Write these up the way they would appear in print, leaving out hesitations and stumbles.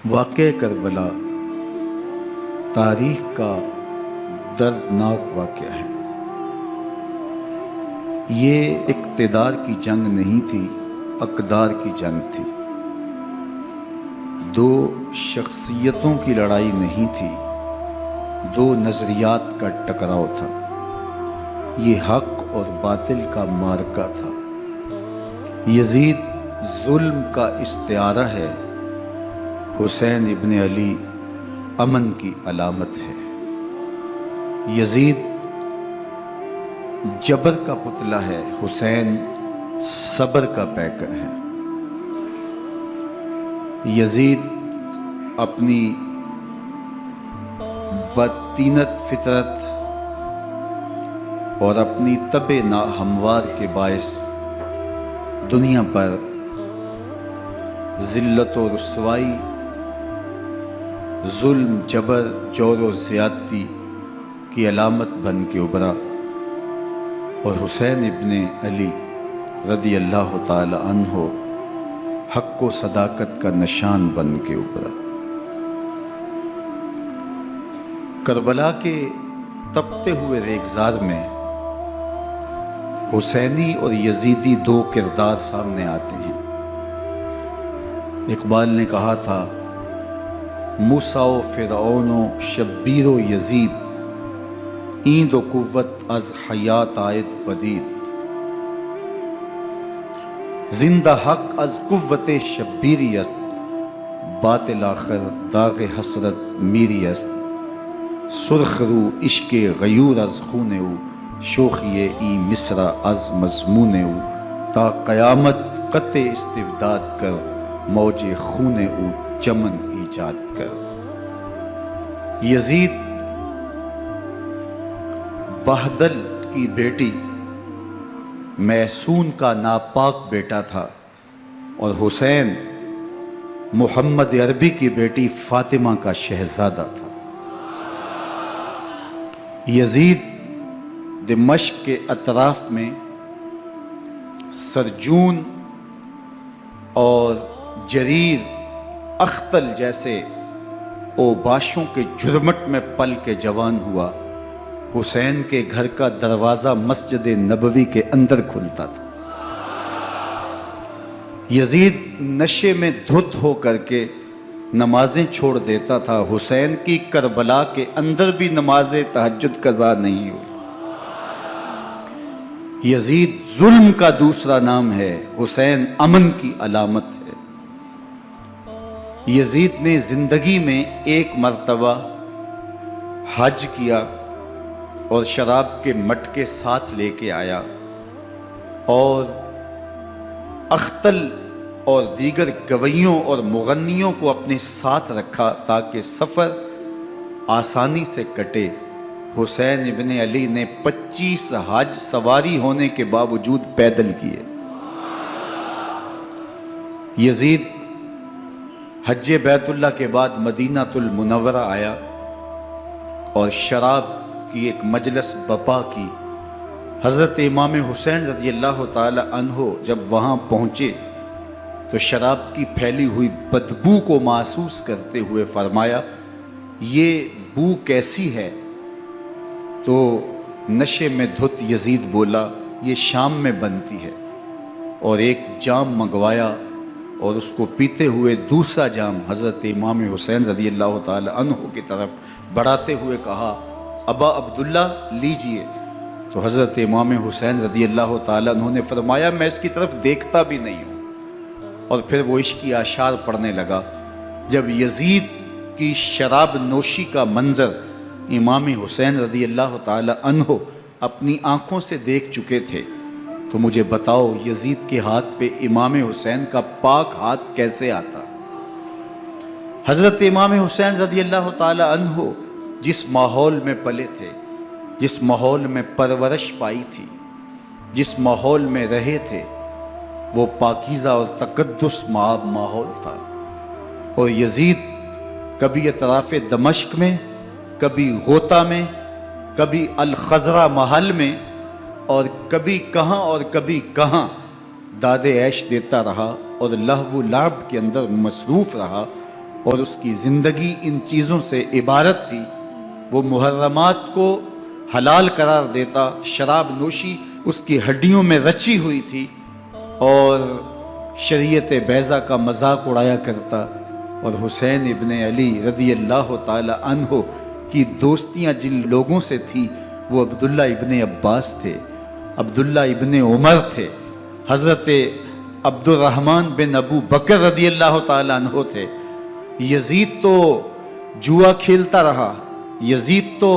واقعہ کربلا تاریخ کا دردناک واقعہ ہے۔ یہ اقتدار کی جنگ نہیں تھی، اقدار کی جنگ تھی۔ دو شخصیتوں کی لڑائی نہیں تھی، دو نظریات کا ٹکراؤ تھا۔ یہ حق اور باطل کا معرکہ تھا۔ یزید ظلم کا استعارہ ہے، حسین ابن علی امن کی علامت ہے۔ یزید جبر کا پتلا ہے، حسین صبر کا پیکر ہے۔ یزید اپنی بدطینت فطرت اور اپنی طبع ناہموار کے باعث دنیا پر ذلت و رسوائی، ظلم، جبر، جور و زیادتی کی علامت بن کے ابھرا، اور حسین ابن علی رضی اللہ تعالی عنہ حق و صداقت کا نشان بن کے ابھرا۔ کربلا کے تپتے ہوئے ریگزار میں حسینی اور یزیدی دو کردار سامنے آتے ہیں۔ اقبال نے کہا تھا، موسیٰ و فرعون و شبیر و یزید، ایند و قوت از حیات آید پدید۔ زندہ حق از قوت شبیری است، باطل آخر داغ حسرت میری است۔ سرخ رو عشق غیور از خون او، شوخی ای مصرع از مضمون او۔ تا قیامت قطع استبداد کر، موج خون او چمن ایجاد کر۔ یزید بہدل کی بیٹی محسون کا ناپاک بیٹا تھا، اور حسین محمد عربی کی بیٹی فاطمہ کا شہزادہ تھا۔ یزید دمشق کے اطراف میں سرجون اور جریر، اختل جیسے اوباشوں کے جرمٹ میں پل کے جوان ہوا۔ حسین کے گھر کا دروازہ مسجد نبوی کے اندر کھلتا تھا۔ یزید نشے میں دھت ہو کر کے نمازیں چھوڑ دیتا تھا۔ حسین کی کربلا کے اندر بھی نماز تہجد قضا نہیں ہوئی۔ یزید ظلم کا دوسرا نام ہے، حسین امن کی علامت ہے۔ یزید نے زندگی میں ایک مرتبہ حج کیا اور شراب کے مٹکے ساتھ لے کے آیا، اور اختل اور دیگر گویوں اور مغنیوں کو اپنے ساتھ رکھا تاکہ سفر آسانی سے کٹے۔ حسین ابن علی نے 25 حج سواری ہونے کے باوجود پیدل کیے۔ یزید حج بیت اللہ کے بعد مدینہ المنورہ آیا اور شراب کی ایک مجلس بپا کی۔ حضرت امام حسین رضی اللہ تعالی عنہ جب وہاں پہنچے تو شراب کی پھیلی ہوئی بدبو کو محسوس کرتے ہوئے فرمایا، یہ بو کیسی ہے؟ تو نشے میں دھت یزید بولا، یہ شام میں بنتی ہے، اور ایک جام منگوایا اور اس کو پیتے ہوئے دوسرا جام حضرت امام حسین رضی اللہ تعالی عنہ کی طرف بڑھاتے ہوئے کہا، ابا عبداللہ لیجئے۔ تو حضرت امام حسین رضی اللہ تعالی عنہ نے فرمایا، میں اس کی طرف دیکھتا بھی نہیں ہوں، اور پھر وہ عشقی اشعار پڑھنے لگا۔ جب یزید کی شراب نوشی کا منظر امام حسین رضی اللہ تعالی عنہ اپنی آنکھوں سے دیکھ چکے تھے تو مجھے بتاؤ، یزید کے ہاتھ پہ امام حسین کا پاک ہاتھ کیسے آتا؟ حضرت امام حسین رضی اللہ تعالی عنہ جس ماحول میں پلے تھے، جس ماحول میں پرورش پائی تھی، جس ماحول میں رہے تھے، وہ پاکیزہ اور تقدس مآب ماحول تھا۔ اور یزید کبھی اطراف دمشق میں، کبھی غوطہ میں، کبھی الخضرہ محل میں، اور کبھی کہاں اور کبھی کہاں داد عیش دیتا رہا اور لہو و لعب کے اندر مصروف رہا، اور اس کی زندگی ان چیزوں سے عبارت تھی۔ وہ محرمات کو حلال قرار دیتا، شراب نوشی اس کی ہڈیوں میں رچی ہوئی تھی، اور شریعت بیضا کا مذاق اڑایا کرتا۔ اور حسین ابن علی رضی اللہ تعالی عنہ کی دوستیاں جن لوگوں سے تھی وہ عبداللہ ابن عباس تھے، عبداللہ ابن عمر تھے، حضرت عبد الرحمن بن ابو بکر رضی اللہ تعالی عنہ تھے۔ یزید تو جوا کھیلتا رہا، یزید تو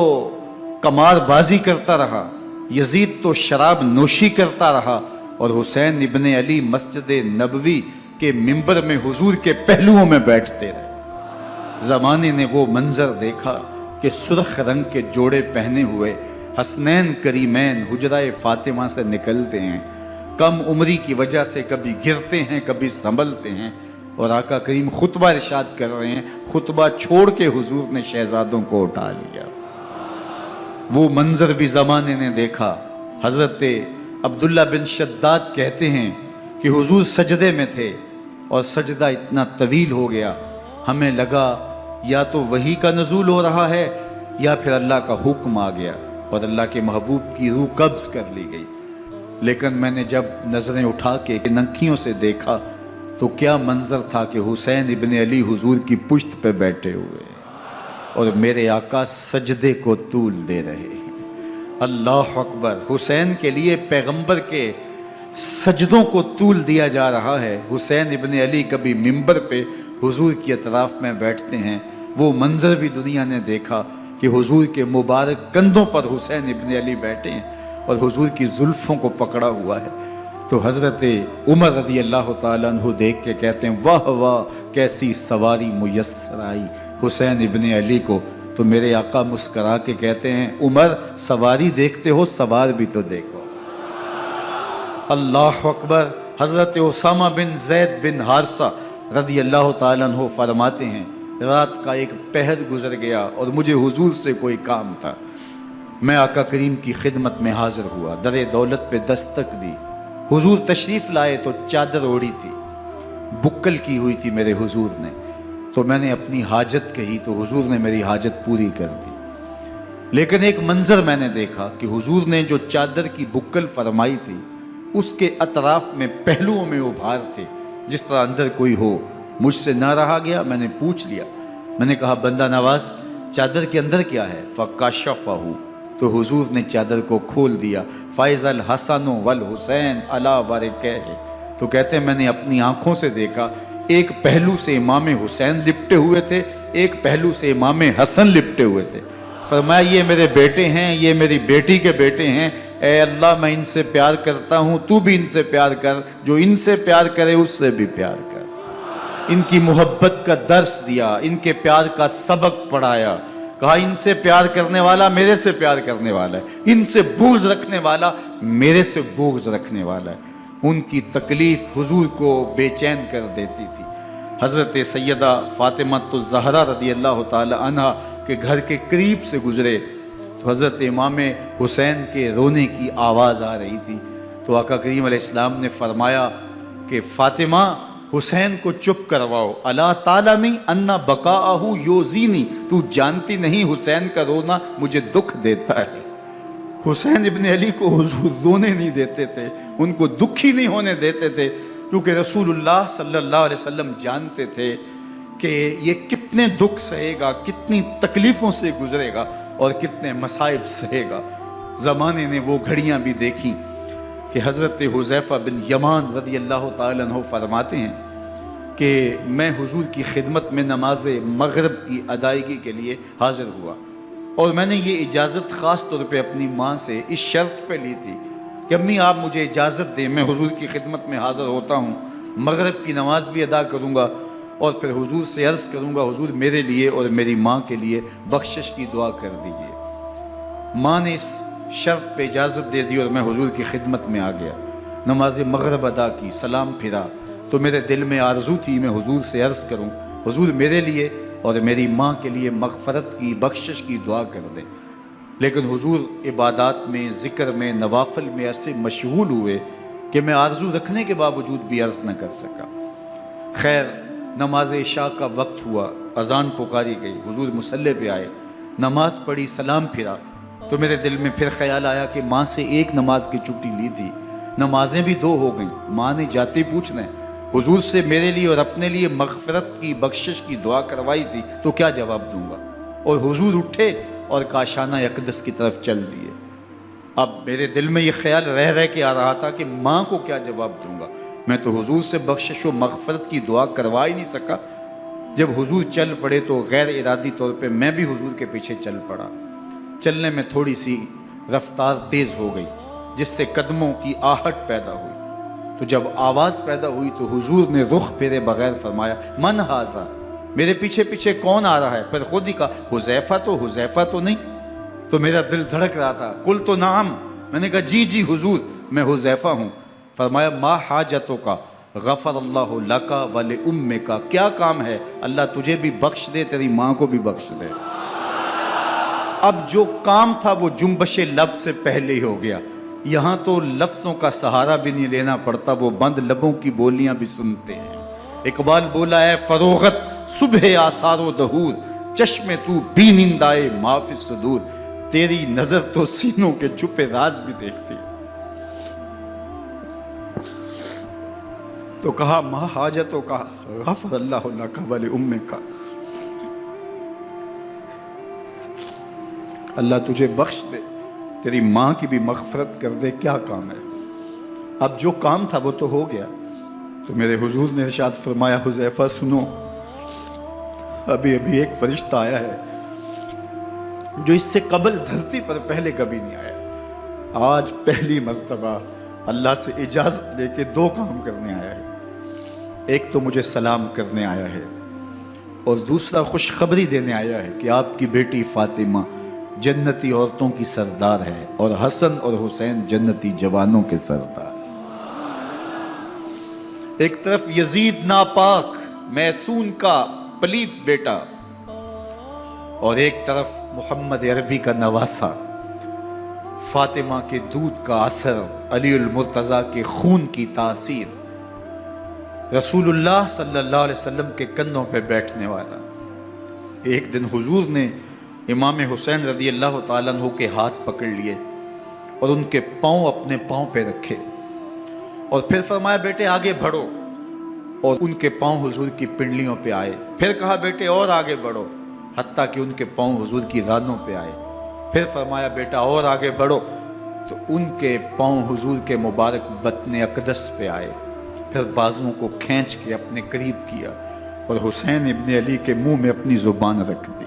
قمار بازی کرتا رہا، یزید تو شراب نوشی کرتا رہا، اور حسین ابن علی مسجد نبوی کے منبر میں حضور کے پہلوؤں میں بیٹھتے رہے۔ زمانے نے وہ منظر دیکھا کہ سرخ رنگ کے جوڑے پہنے ہوئے حسنین کریمین حجرہ فاطمہ سے نکلتے ہیں، کم عمری کی وجہ سے کبھی گرتے ہیں کبھی سنبھلتے ہیں، اور آقا کریم خطبہ ارشاد کر رہے ہیں، خطبہ چھوڑ کے حضور نے شہزادوں کو اٹھا لیا۔ وہ منظر بھی زمانے نے دیکھا۔ حضرت عبداللہ بن شداد کہتے ہیں کہ حضور سجدے میں تھے اور سجدہ اتنا طویل ہو گیا، ہمیں لگا یا تو وحی کا نزول ہو رہا ہے یا پھر اللہ کا حکم آ گیا اور اللہ کے محبوب کی روح قبض کر لی گئی۔ لیکن میں نے جب نظریں اٹھا کے ننکیوں سے دیکھا تو کیا منظر تھا کہ حسین ابن علی حضور کی پشت پہ بیٹھے ہوئے اور میرے آقا سجدے کو طول دے رہے ہیں۔ اللہ اکبر! حسین کے لیے پیغمبر کے سجدوں کو طول دیا جا رہا ہے۔ حسین ابن علی کبھی منبر پہ حضور کی اطراف میں بیٹھتے ہیں، وہ منظر بھی دنیا نے دیکھا کہ حضور کے مبارک کندھوں پر حسین ابن علی بیٹھے ہیں اور حضور کی زلفوں کو پکڑا ہوا ہے۔ تو حضرت عمر رضی اللہ تعالیٰ عنہ دیکھ کے کہتے ہیں واہ واہ کیسی سواری میسر آئی حسین ابن علی کو۔ تو میرے آقا مسکرا کے کہتے ہیں عمر سواری دیکھتے ہو سوار بھی تو دیکھو۔ اللہ اکبر! حضرت اسامہ بن زید بن حارثہ رضی اللہ تعالیٰ عنہ فرماتے ہیں رات کا ایک پہر گزر گیا اور مجھے حضور سے کوئی کام تھا۔ میں آقا کریم کی خدمت میں حاضر ہوا، در دولت پہ دستک دی، حضور تشریف لائے تو چادر اوڑھی تھی، بکل کی ہوئی تھی میرے حضور نے، تو میں نے اپنی حاجت کہی تو حضور نے میری حاجت پوری کر دی۔ لیکن ایک منظر میں نے دیکھا کہ حضور نے جو چادر کی بکل فرمائی تھی اس کے اطراف میں پہلوؤں میں ابھار تھے، جس طرح اندر کوئی ہو۔ مجھ سے نہ رہا گیا، میں نے پوچھ لیا، میں نے کہا بندہ نواز چادر کے اندر کیا ہے؟ فَكَشَفَهُ، تو حضور نے چادر کو کھول دیا۔ فَإِذَا الْحَسَنُ وَالْحُسَيْنُ عَلَىٰ وَرِكَيْهِ، تو کہتے ہیں میں نے اپنی آنکھوں سے دیکھا ایک پہلو سے امام حسین لپٹے ہوئے تھے، ایک پہلو سے امام حسن لپٹے ہوئے تھے۔ فرمایا یہ میرے بیٹے ہیں، یہ میری بیٹی کے بیٹے ہیں، اے اللہ میں ان سے پیار کرتا ہوں، تو بھی ان سے پیار کر، جو ان سے پیار کرے اس سے بھی پیار کر۔ ان کی محبت کا درس دیا، ان کے پیار کا سبق پڑھایا، کہا ان سے پیار کرنے والا میرے سے پیار کرنے والا ہے، ان سے بغض رکھنے والا میرے سے بغض رکھنے والا ہے۔ ان کی تکلیف حضور کو بے چین کر دیتی تھی۔ حضرت سیدہ فاطمہ الزہرا رضی اللہ تعالی عنہ کے گھر کے قریب سے گزرے تو حضرت امام حسین کے رونے کی آواز آ رہی تھی، تو آقا کریم علیہ السلام نے فرمایا کہ فاطمہ حسین کو چپ کرواؤ، الا تعلمی ان بقاءہ یوزینی، تو جانتی نہیں حسین کا رونا مجھے دکھ دیتا ہے۔ حسین ابن علی کو حضور رونے نہیں دیتے تھے، ان کو دکھی نہیں ہونے دیتے تھے، کیونکہ رسول اللہ صلی اللہ علیہ وسلم جانتے تھے کہ یہ کتنے دکھ سہے گا، کتنی تکلیفوں سے گزرے گا اور کتنے مصائب سہے گا۔ زمانے نے وہ گھڑیاں بھی دیکھیں کہ حضرت حذیفہ بن یمان رضی اللہ تعالیٰ عنہ فرماتے ہیں کہ میں حضور کی خدمت میں نماز مغرب کی ادائیگی کے لیے حاضر ہوا، اور میں نے یہ اجازت خاص طور پہ اپنی ماں سے اس شرط پہ لی تھی کہ امی آپ مجھے اجازت دیں، میں حضور کی خدمت میں حاضر ہوتا ہوں، مغرب کی نماز بھی ادا کروں گا اور پھر حضور سے عرض کروں گا حضور میرے لیے اور میری ماں کے لیے بخشش کی دعا کر دیجئے۔ ماں نے اس شرط پہ اجازت دے دی اور میں حضور کی خدمت میں آ گیا، نماز مغرب ادا کی، سلام پھرا تو میرے دل میں آرزو تھی میں حضور سے عرض کروں حضور میرے لیے اور میری ماں کے لیے مغفرت کی بخشش کی دعا کر دیں، لیکن حضور عبادات میں، ذکر میں، نوافل میں ایسے مشغول ہوئے کہ میں آرزو رکھنے کے باوجود بھی عرض نہ کر سکا۔ خیر نماز عشاء کا وقت ہوا، اذان پکاری گئی، حضور مصلی پہ آئے، نماز پڑھی، سلام پھرا، تو میرے دل میں پھر خیال آیا کہ ماں سے ایک نماز کی چھٹی لی تھی، نمازیں بھی 2 ہو گئیں، ماں نے جاتے پوچھنا ہے حضور سے میرے لیے اور اپنے لیے مغفرت کی بخشش کی دعا کروائی تھی، تو کیا جواب دوں گا؟ اور حضور اٹھے اور کاشانہ اقدس کی طرف چل دیے۔ اب میرے دل میں یہ خیال رہ کے آ رہا تھا کہ ماں کو کیا جواب دوں گا؟ میں تو حضور سے بخشش و مغفرت کی دعا کروا ہی نہیں سکا۔ جب حضور چل پڑے تو غیر ارادی طور پہ میں بھی حضور کے پیچھے چل پڑا۔ چلنے میں تھوڑی سی رفتار تیز ہو گئی، جس سے قدموں کی آہٹ پیدا ہوئی۔ تو جب آواز پیدا ہوئی تو حضور نے رخ پھیرے بغیر فرمایا، من ھذا، میرے پیچھے پیچھے کون آ رہا ہے؟ پھر خود ہی کہا، حذیفہ تو نہیں؟ تو میرا دل دھڑک رہا تھا، قل تو نعم، میں نے کہا جی حضور میں حذیفہ ہوں۔ فرمایا، ما حاجتوں کا غفر اللہ لکا ولأمک، کیا کام ہے؟ اللہ تجھے بھی بخش دے، تیری ماں کو بھی بخش دے۔ اب جو کام تھا وہ جنبش لب سے پہلے ہی ہو گیا، یہاں تو لفظوں کا سہارا بھی نہیں لینا پڑتا، وہ بند لبوں کی بولیاں بھی سنتے ہیں۔ اقبال بولا ہے، فروغت صبح آثار و دہور، چشم تو بینندائے ما فی الصدور، تیری نظر تو سینوں کے چھپے راز بھی دیکھتی۔ تو کہا، ما حاجتوں کا غفر اللہ لک ولأمک، اللہ تجھے بخش دے، تیری ماں کی بھی مغفرت کر دے، کیا کام ہے؟ اب جو کام تھا وہ تو ہو گیا۔ تو میرے حضور نے ارشاد فرمایا، حذیفہ سنو، ابھی ایک فرشتہ آیا ہے جو اس سے قبل دھرتی پر پہلے کبھی نہیں آیا، آج پہلی مرتبہ اللہ سے اجازت لے کے 2 کام کرنے آیا ہے۔ ایک تو مجھے سلام کرنے آیا ہے، اور دوسرا خوشخبری دینے آیا ہے کہ آپ کی بیٹی فاطمہ جنتی عورتوں کی سردار ہے، اور حسن اور حسین جنتی جوانوں کے سردار۔ ایک طرف یزید ناپاک میسون کا پلیت بیٹا، اور ایک طرف محمد عربی کا نواسا، فاطمہ کے دودھ کا اثر، علی المرتضیٰ کے خون کی تاثیر، رسول اللہ صلی اللہ علیہ وسلم کے کندھوں پہ بیٹھنے والا۔ ایک دن حضور نے امام حسین رضی اللہ تعالیٰ عنہ کے ہاتھ پکڑ لیے اور ان کے پاؤں اپنے پاؤں پہ رکھے، اور پھر فرمایا، بیٹے آگے بڑھو، اور ان کے پاؤں حضور کی پنڈلیوں پہ آئے۔ پھر کہا، بیٹے اور آگے بڑھو، حتیٰ کہ ان کے پاؤں حضور کی رانوں پہ آئے۔ پھر فرمایا، بیٹا اور آگے بڑھو، تو ان کے پاؤں حضور کے مبارک بطن اقدس پہ آئے۔ پھر بازوؤں کو کھینچ کے اپنے قریب کیا اور حسین ابن علی کے منہ میں اپنی زبان رکھ دی،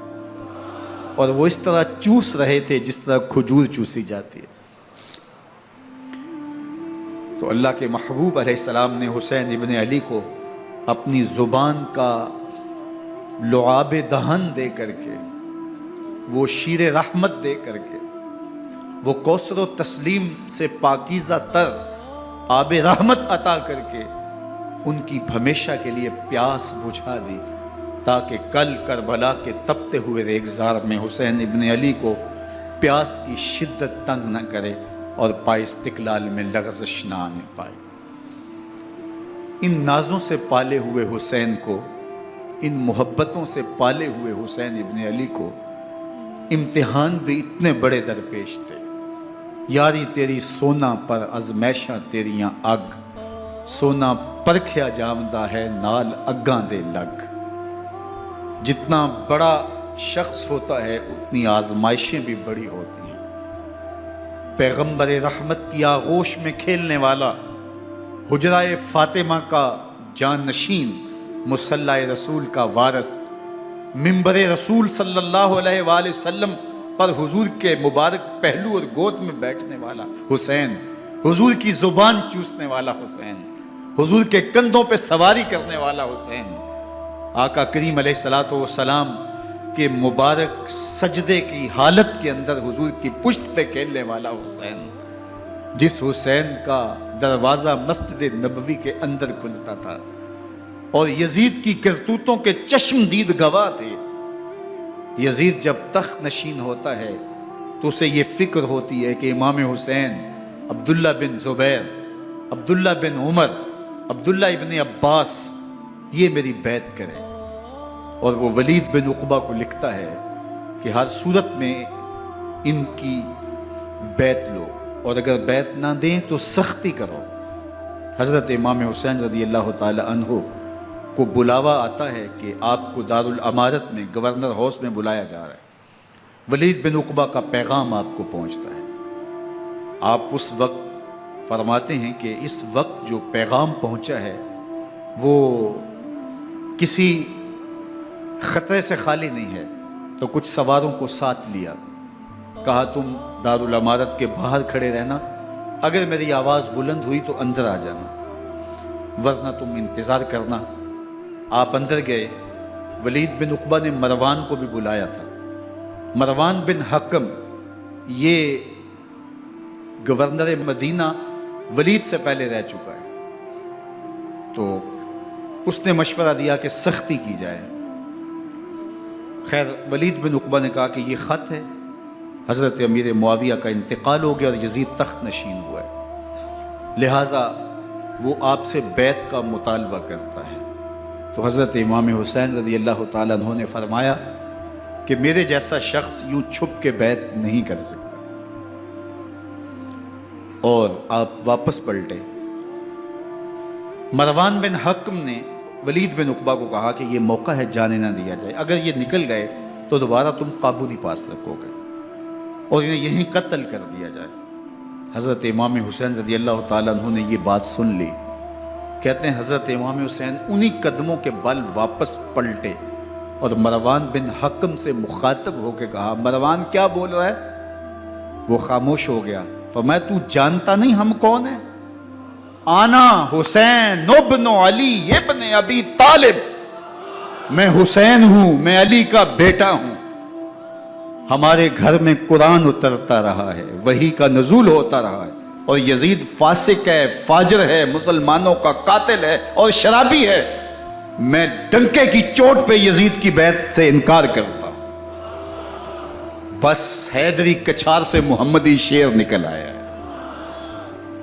اور وہ اس طرح چوس رہے تھے جس طرح کھجور چوسی جاتی ہے۔ تو اللہ کے محبوب علیہ السلام نے حسین ابن علی کو اپنی زبان کا لعاب دہن دے کر کے، وہ شیر رحمت دے کر کے، وہ کوثر و تسلیم سے پاکیزہ تر آب رحمت عطا کر کے ان کی ہمیشہ کے لیے پیاس بجھا دی، تاکہ کل کربلا کے تپتے ہوئے ریگزار میں حسین ابن علی کو پیاس کی شدت تنگ نہ کرے اور پائے استقلال میں لغزش نہ آنے پائے۔ ان نازوں سے پالے ہوئے حسین کو، ان محبتوں سے پالے ہوئے حسین ابن علی کو امتحان بھی اتنے بڑے درپیش تھے۔ یاری تیری سونا پر ازمیشاں تیریاں اگ، سونا پرکھیا جامدہ ہے نال اگاں دے لگ۔ جتنا بڑا شخص ہوتا ہے اتنی آزمائشیں بھی بڑی ہوتی ہیں۔ پیغمبر رحمت کی آغوش میں کھیلنے والا، حجرہ فاطمہ کا جانشین، مصلی رسول کا وارث، منبر رسول صلی اللہ علیہ وآلہ وسلم پر حضور کے مبارک پہلو اور گود میں بیٹھنے والا حسین، حضور کی زبان چوسنے والا حسین، حضور کے کندھوں پہ سواری کرنے والا حسین، آقا کریم علیہ السلام کے مبارک سجدے کی حالت کے اندر حضور کی پشت پہ کھیلنے والا حسین، جس حسین کا دروازہ مسجد نبوی کے اندر کھلتا تھا اور یزید کی کرتوتوں کے چشم دید گواہ تھے۔ یزید جب تخت نشین ہوتا ہے تو اسے یہ فکر ہوتی ہے کہ امام حسین، عبداللہ بن زبیر، عبداللہ بن عمر، عبداللہ ابن عباس یہ میری بیعت کریں. اور وہ ولید بن عقبہ کو لکھتا ہے کہ ہر صورت میں ان کی بیعت لو، اور اگر بیعت نہ دیں تو سختی کرو. حضرت امام حسین رضی اللہ تعالی عنہ کو بلاوا آتا ہے کہ آپ کو دارالامارت میں گورنر ہاؤس میں بلایا جا رہا ہے. ولید بن عقبہ کا پیغام آپ کو پہنچتا ہے. آپ اس وقت فرماتے ہیں کہ اس وقت جو پیغام پہنچا ہے وہ کسی خطرے سے خالی نہیں ہے. تو کچھ سواروں کو ساتھ لیا، کہا تم دارالامارت کے باہر کھڑے رہنا، اگر میری آواز بلند ہوئی تو اندر آ جانا، ورنہ تم انتظار کرنا. آپ اندر گئے. ولید بن عقبہ نے مروان کو بھی بلایا تھا. مروان بن حکم یہ گورنر مدینہ ولید سے پہلے رہ چکا ہے، تو اس نے مشورہ دیا کہ سختی کی جائے. خیر ولید بن عقبہ نے کہا کہ یہ خط ہے، حضرت امیر معاویہ کا انتقال ہو گیا اور یزید تخت نشین ہوا ہے، لہٰذا وہ آپ سے بیعت کا مطالبہ کرتا ہے. تو حضرت امام حسین رضی اللہ تعالیٰ عنہ نے فرمایا کہ میرے جیسا شخص یوں چھپ کے بیعت نہیں کر سکتا. اور آپ واپس پلٹے. مروان بن حکم نے ولید بن عقبہ کو کہا کہ یہ موقع ہے جانے نہ دیا جائے، اگر یہ نکل گئے تو دوبارہ تم قابو نہیں پا سکو گے، اور انہیں یہیں قتل کر دیا جائے. حضرت امام حسین رضی اللہ تعالیٰ عنہ نے یہ بات سن لی. کہتے ہیں حضرت امام حسین انہی قدموں کے بل واپس پلٹے اور مروان بن حکم سے مخاطب ہو کے کہا، مروان کیا بول رہا ہے؟ وہ خاموش ہو گیا. فرمایا تو جانتا نہیں ہم کون ہیں؟ آنا حسین ابن علی ابن ابی طالب، میں حسین ہوں، میں علی کا بیٹا ہوں. ہمارے گھر میں قرآن اترتا رہا ہے، وحی کا نزول ہوتا رہا ہے، اور یزید فاسق ہے، فاجر ہے، مسلمانوں کا قاتل ہے اور شرابی ہے. میں ڈنکے کی چوٹ پہ یزید کی بیعت سے انکار کرتا ہوں. بس حیدری کچھار سے محمدی شیر نکل آیا ہے.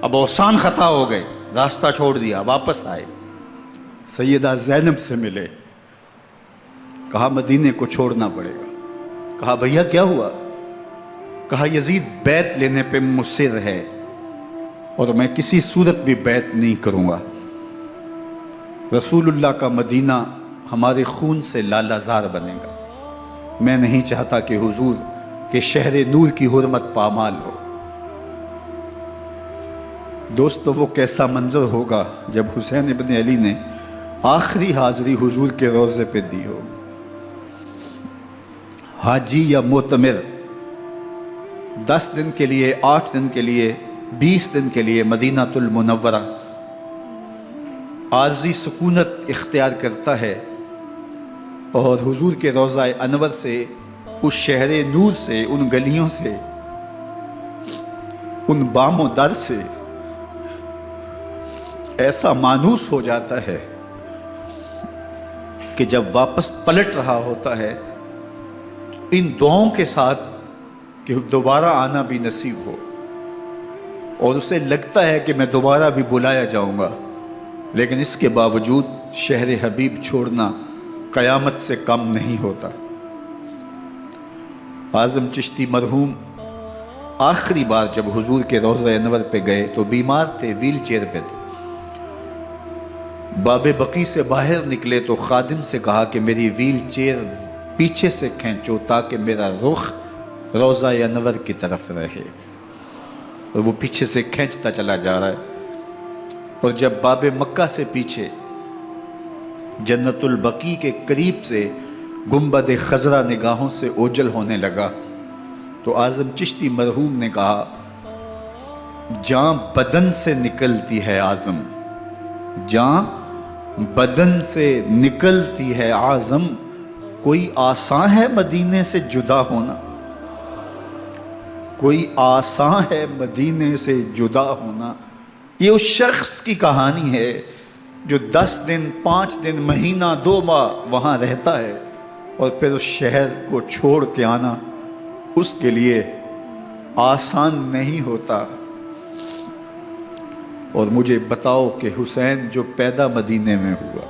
اب اوسان خطا ہو گئے، راستہ چھوڑ دیا، واپس آئے. سیدہ زینب سے ملے، کہا مدینے کو چھوڑنا پڑے گا. کہا بھیا کیا ہوا؟ کہا یزید بیعت لینے پہ مصر ہے اور میں کسی صورت بھی بیعت نہیں کروں گا. رسول اللہ کا مدینہ ہمارے خون سے لالہ زار بنے گا. میں نہیں چاہتا کہ حضور کے شہر نور کی حرمت پامال ہو. دوستو وہ کیسا منظر ہوگا جب حسین ابن علی نے آخری حاضری حضور کے روضے پہ دی ہو. حاجی یا معتمر 10 دن کے لیے، 8 دن کے لیے، 20 دن کے لیے مدینہ المنورہ عارضی سکونت اختیار کرتا ہے، اور حضور کے روضہ انور سے، اس شہر نور سے، ان گلیوں سے، ان بام و در سے ایسا مانوس ہو جاتا ہے کہ جب واپس پلٹ رہا ہوتا ہے ان دعاؤں کے ساتھ کہ دوبارہ آنا بھی نصیب ہو، اور اسے لگتا ہے کہ میں دوبارہ بھی بلایا جاؤں گا، لیکن اس کے باوجود شہر حبیب چھوڑنا قیامت سے کم نہیں ہوتا. اعظم چشتی مرحوم آخری بار جب حضور کے روضہ انور پہ گئے تو بیمار تھے، ویل چیئر پہ تھے. باب بقی سے باہر نکلے تو خادم سے کہا کہ میری ویل چیئر پیچھے سے کھینچو تاکہ میرا رخ روضہ انور کی طرف رہے. اور وہ پیچھے سے کھینچتا چلا جا رہا ہے، اور جب باب مکہ سے پیچھے جنت البقیع کے قریب سے گنبد خضرا نگاہوں سے اوجل ہونے لگا تو اعظم چشتی مرحوم نے کہا، جاں بدن سے نکلتی ہے اعظم، جاں بدن سے نکلتی ہے اعظم، کوئی آسان ہے مدینے سے جدا ہونا، کوئی آسان ہے مدینے سے جدا ہونا. یہ اس شخص کی کہانی ہے جو 10 دن، 5 دن، مہینہ، 2 ماہ وہاں رہتا ہے اور پھر اس شہر کو چھوڑ کے آنا اس کے لیے آسان نہیں ہوتا. اور مجھے بتاؤ کہ حسین جو پیدا مدینے میں ہوا،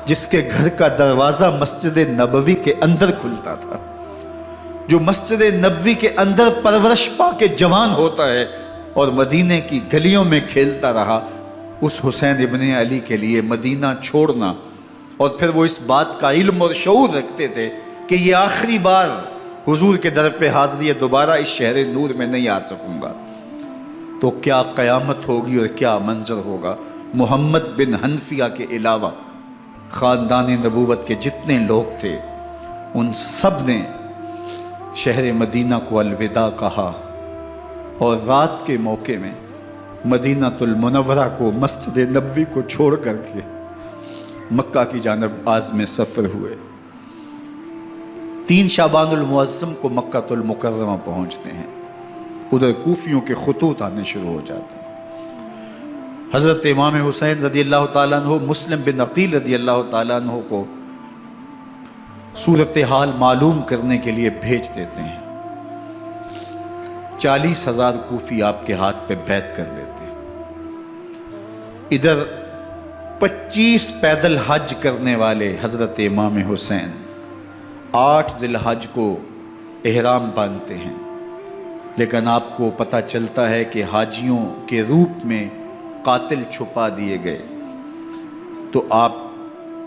جس کے گھر کا دروازہ مسجد نبوی کے اندر کھلتا تھا، جو مسجد نبوی کے اندر پرورش پا کے جوان ہوتا ہے اور مدینے کی گلیوں میں کھیلتا رہا، اس حسین ابن علی کے لیے مدینہ چھوڑنا، اور پھر وہ اس بات کا علم اور شعور رکھتے تھے کہ یہ آخری بار حضور کے در پہ حاضری ہے، دوبارہ اس شہر نور میں نہیں آ سکوں گا، تو کیا قیامت ہوگی اور کیا منظر ہوگا۔ محمد بن حنفیہ کے علاوہ خاندان نبوت کے جتنے لوگ تھے ان سب نے شہر مدینہ کو الوداع کہا، اور رات کے موقع میں مدینہ المنورہ کو، مسجد نبوی کو چھوڑ کر کے مکہ کی جانب عازم سفر ہوئے۔ 3 شعبان المعظم کو مکہ المکرمہ پہنچتے ہیں، ادھر کوفیوں کے خطوط آنے شروع ہو جاتے ہیں۔ حضرت امام حسین رضی اللہ تعالیٰ عنہ مسلم بن عقیل رضی اللہ تعالیٰ عنہ کو صورتحال معلوم کرنے کے لیے بھیج دیتے ہیں۔ 40,000 کوفی آپ کے ہاتھ پہ بیعت کر لیتے ہیں۔ ادھر 25 پیدل حج کرنے والے حضرت امام حسین 8 ذی الحج کو احرام باندھتے ہیں، لیکن آپ کو پتہ چلتا ہے کہ حاجیوں کے روپ میں قاتل چھپا دیے گئے، تو آپ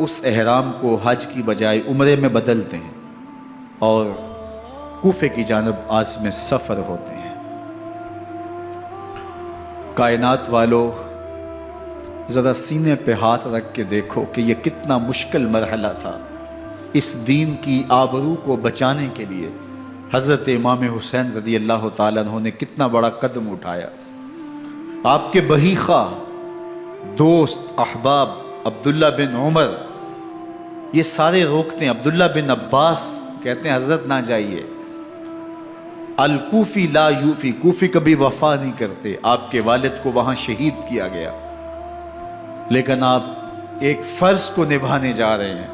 اس احرام کو حج کی بجائے عمرے میں بدلتے ہیں اور کوفے کی جانب عازم سفر ہوتے ہیں۔ کائنات والو، ذرا سینے پہ ہاتھ رکھ کے دیکھو کہ یہ کتنا مشکل مرحلہ تھا۔ اس دین کی آبرو کو بچانے کے لیے حضرت امام حسین رضی اللہ تعالیٰ عنہ نے کتنا بڑا قدم اٹھایا۔ آپ کے بہیخہ، دوست، احباب عبداللہ بن عمر یہ سارے روکتے ہیں، عبداللہ بن عباس کہتے ہیں حضرت نہ جائیے، الکوفی لا یوفی، کوفی کبھی وفا نہیں کرتے، آپ کے والد کو وہاں شہید کیا گیا، لیکن آپ ایک فرض کو نبھانے جا رہے ہیں۔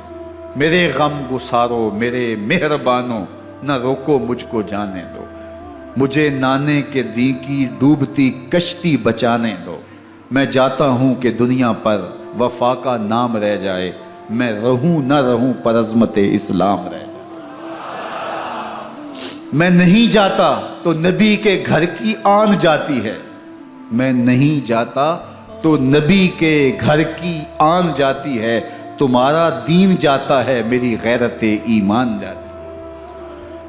میرے غم گسارو، میرے مہربانوں، نہ روکو مجھ کو جانے دو، مجھے نانے کے دی کی ڈوبتی کشتی بچانے دو، میں جاتا ہوں کہ دنیا پر وفا کا نام رہ جائے، میں رہوں نہ رہوں پر عظمت اسلام رہ جائے۔ میں نہیں جاتا تو نبی کے گھر کی آن جاتی ہے، میں نہیں جاتا تو نبی کے گھر کی آن جاتی ہے، تمہارا دین جاتا ہے، میری غیرت ایمان جاتی ہے۔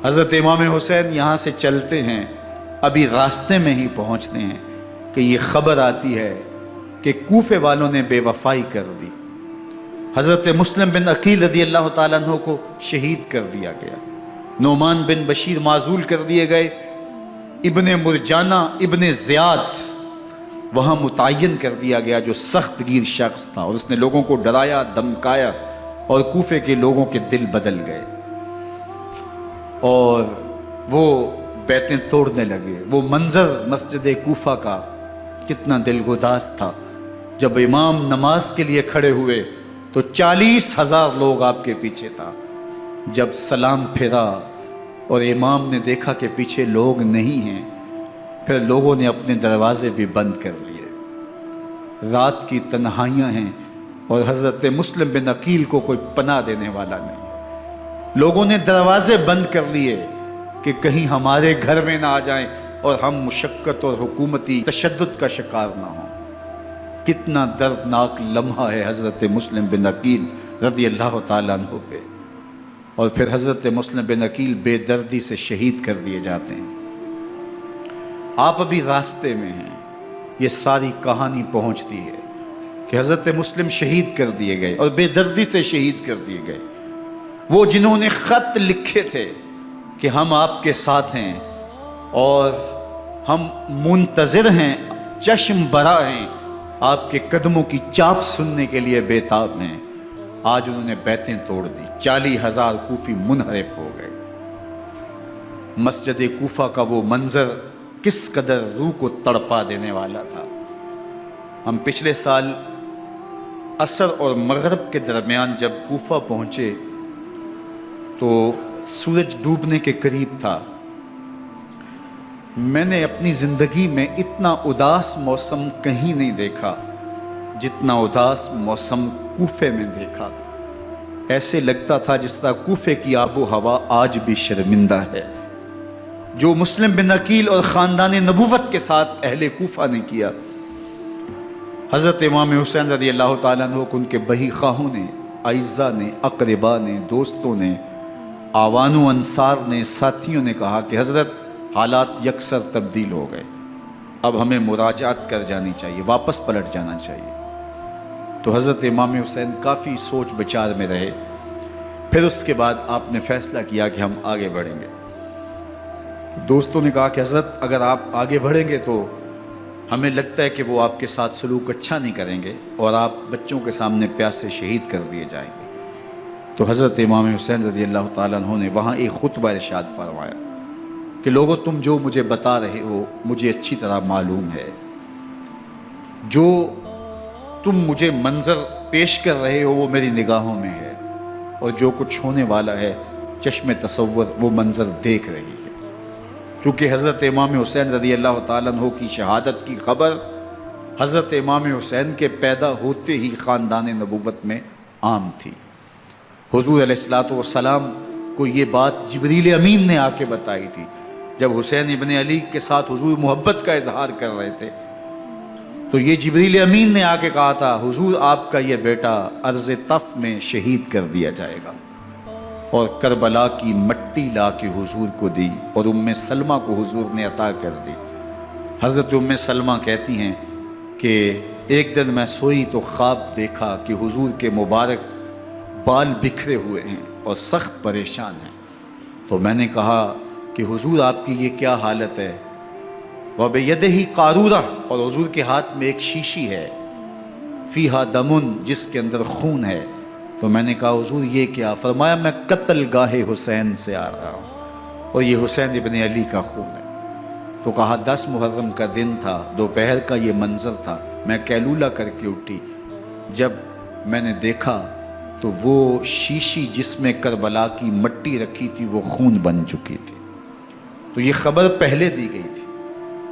حضرت امام حسین یہاں سے چلتے ہیں، ابھی راستے میں ہی پہنچتے ہیں کہ یہ خبر آتی ہے کہ کوفے والوں نے بے وفائی کر دی، حضرت مسلم بن عقیل رضی اللہ تعالیٰ عنہ کو شہید کر دیا گیا، نعمان بن بشیر معزول کر دیے گئے، ابن مرجانہ ابن زیاد وہاں متعین کر دیا گیا جو سخت گیر شخص تھا، اور اس نے لوگوں کو ڈرایا، دھمکایا، اور کوفے کے لوگوں کے دل بدل گئے اور وہ بیعتیں توڑنے لگے۔ وہ منظر مسجد کوفہ کا کتنا دلگداز تھا، جب امام نماز کے لیے کھڑے ہوئے تو 40,000 لوگ آپ کے پیچھے تھا۔ جب سلام پھیرا اور امام نے دیکھا کہ پیچھے لوگ نہیں ہیں، پھر لوگوں نے اپنے دروازے بھی بند کر لیے۔ رات کی تنہائیاں ہیں اور حضرت مسلم بن عقیل کو کوئی پناہ دینے والا نہیں، لوگوں نے دروازے بند کر لیے کہ کہیں ہمارے گھر میں نہ آ جائیں اور ہم مشقت اور حکومتی تشدد کا شکار نہ ہوں۔ کتنا دردناک لمحہ ہے حضرت مسلم بن عقیل رضی اللہ تعالیٰ عنہ پہ، اور پھر حضرت مسلم بن عقیل بے دردی سے شہید کر دیے جاتے ہیں۔ آپ ابھی راستے میں ہیں، یہ ساری کہانی پہنچتی ہے کہ حضرت مسلم شہید کر دیے گئے اور بے دردی سے شہید کر دیے گئے۔ وہ جنہوں نے خط لکھے تھے کہ ہم آپ کے ساتھ ہیں اور ہم منتظر ہیں، چشم برا ہیں، آپ کے قدموں کی چاپ سننے کے لیے بیتاب ہیں، آج انہوں نے بیعتیں توڑ دی، 40,000 کوفی منحرف ہو گئے۔ مسجد کوفہ کا وہ منظر کس قدر روح کو تڑپا دینے والا تھا۔ ہم پچھلے سال عصر اور مغرب کے درمیان جب کوفہ پہنچے تو سورج ڈوبنے کے قریب تھا۔ میں نے اپنی زندگی میں اتنا اداس موسم کہیں نہیں دیکھا جتنا اداس موسم کوفے میں دیکھا۔ ایسے لگتا تھا جس طرح کوفے کی آب و ہوا آج بھی شرمندہ ہے۔ جو مسلم بن عقیل اور خاندان نبوت کے ساتھ اہل کوفہ نے کیا، حضرت امام حسین رضی اللہ تعالیٰ عنہ کو ان کے بہی خواہوں نے، اعزاء نے، اقربا نے، دوستوں نے، آوان و انصار نے، ساتھیوں نے کہا کہ حضرت حالات یکسر تبدیل ہو گئے، اب ہمیں مراجعت کر جانی چاہیے، واپس پلٹ جانا چاہیے۔ تو حضرت امام حسین کافی سوچ بچار میں رہے، پھر اس کے بعد آپ نے فیصلہ کیا کہ ہم آگے بڑھیں گے۔ دوستوں نے کہا کہ حضرت اگر آپ آگے بڑھیں گے تو ہمیں لگتا ہے کہ وہ آپ کے ساتھ سلوک اچھا نہیں کریں گے اور آپ بچوں کے سامنے پیاسے شہید کر دیے جائیں گے۔ تو حضرت امام حسین رضی اللہ تعالیٰ عنہ نے وہاں ایک خطبہ ارشاد فرمایا کہ لوگوں تم جو مجھے بتا رہے ہو مجھے اچھی طرح معلوم ہے، جو تم مجھے منظر پیش کر رہے ہو وہ میری نگاہوں میں ہے، اور جو کچھ ہونے والا ہے چشم تصور وہ منظر دیکھ رہی ہے۔ چونکہ حضرت امام حسین رضی اللہ تعالیٰ عنہ کی شہادت کی خبر حضرت امام حسین کے پیدا ہوتے ہی خاندان نبوت میں عام تھی۔ حضور علیہ الصلوۃ والسلام کو یہ بات جبریل امین نے آ کے بتائی تھی جب حسین ابن علی کے ساتھ حضور محبت کا اظہار کر رہے تھے، تو یہ جبریل امین نے آ کے کہا تھا حضور آپ کا یہ بیٹا ارض طف میں شہید کر دیا جائے گا، اور کربلا کی مٹی لا کے حضور کو دی اور ام سلمہ کو حضور نے عطا کر دی۔ حضرت ام سلمہ کہتی ہیں کہ ایک دن میں سوئی تو خواب دیکھا کہ حضور کے مبارک بال بکھرے ہوئے ہیں اور سخت پریشان ہیں، تو میں نے کہا کہ حضور آپ کی یہ کیا حالت ہے؟ وَبِيَدِهِ قَارُورَةٌ، اور حضور کے ہاتھ میں ایک شیشی ہے، فِيهَا دَمٌ، جس کے اندر خون ہے۔ تو میں نے کہا حضور یہ کیا؟ فرمایا میں قتل گاہ حسین سے آ رہا ہوں اور یہ حسین ابن علی کا خون ہے۔ تو کہا 10 محرم کا دن تھا، دوپہر کا یہ منظر تھا، میں کیلولہ کر کے اٹھی، جب میں نے دیکھا تو وہ شیشی جس میں کربلا کی مٹی رکھی تھی وہ خون بن چکی تھی۔ تو یہ خبر پہلے دی گئی تھی،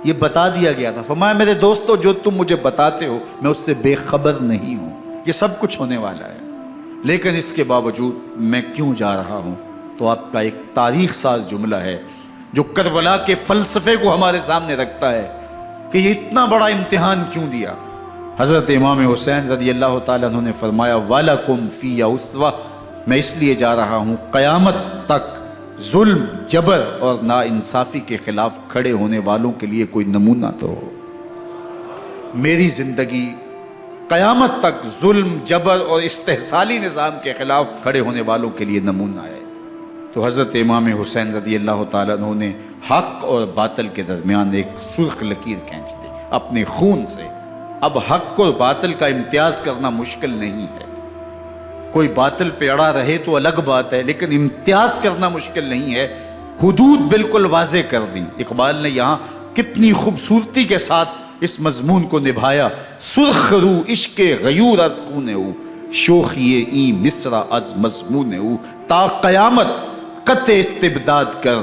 یہ بتا دیا گیا تھا۔ فرمایا میرے دوستو جو تم مجھے بتاتے ہو میں اس سے بے خبر نہیں ہوں، یہ سب کچھ ہونے والا ہے، لیکن اس کے باوجود میں کیوں جا رہا ہوں؟ تو آپ کا ایک تاریخ ساز جملہ ہے جو کربلا کے فلسفے کو ہمارے سامنے رکھتا ہے کہ یہ اتنا بڑا امتحان کیوں دیا۔ حضرت امام حسین رضی اللہ تعالیٰ عنہ نے فرمایا وَلَكُمْ فِيَّ أُسْوَةٌ، میں اس لیے جا رہا ہوں قیامت تک ظلم، جبر اور ناانصافی کے خلاف کھڑے ہونے والوں کے لیے کوئی نمونہ تو ہو۔ میری زندگی قیامت تک ظلم، جبر اور استحصالی نظام کے خلاف کھڑے ہونے والوں کے لیے نمونہ ہے۔ تو حضرت امام حسین رضی اللہ تعالیٰ عنہ نے حق اور باطل کے درمیان ایک سرخ لکیر کھینچ دی اپنے خون سے۔ اب حق اور باطل کا امتیاز کرنا مشکل نہیں ہے، کوئی باطل پہ اڑا رہے تو الگ بات ہے، لیکن امتیاز کرنا مشکل نہیں ہے۔ حدود بالکل واضح کر دی۔ اقبال نے یہاں کتنی خوبصورتی کے ساتھ اس مضمون کو نبھایا۔ سرخ رو عشق غیور از خون او، شوخی این مصرع از مضمون او، تا قیامت قطع استبداد کر،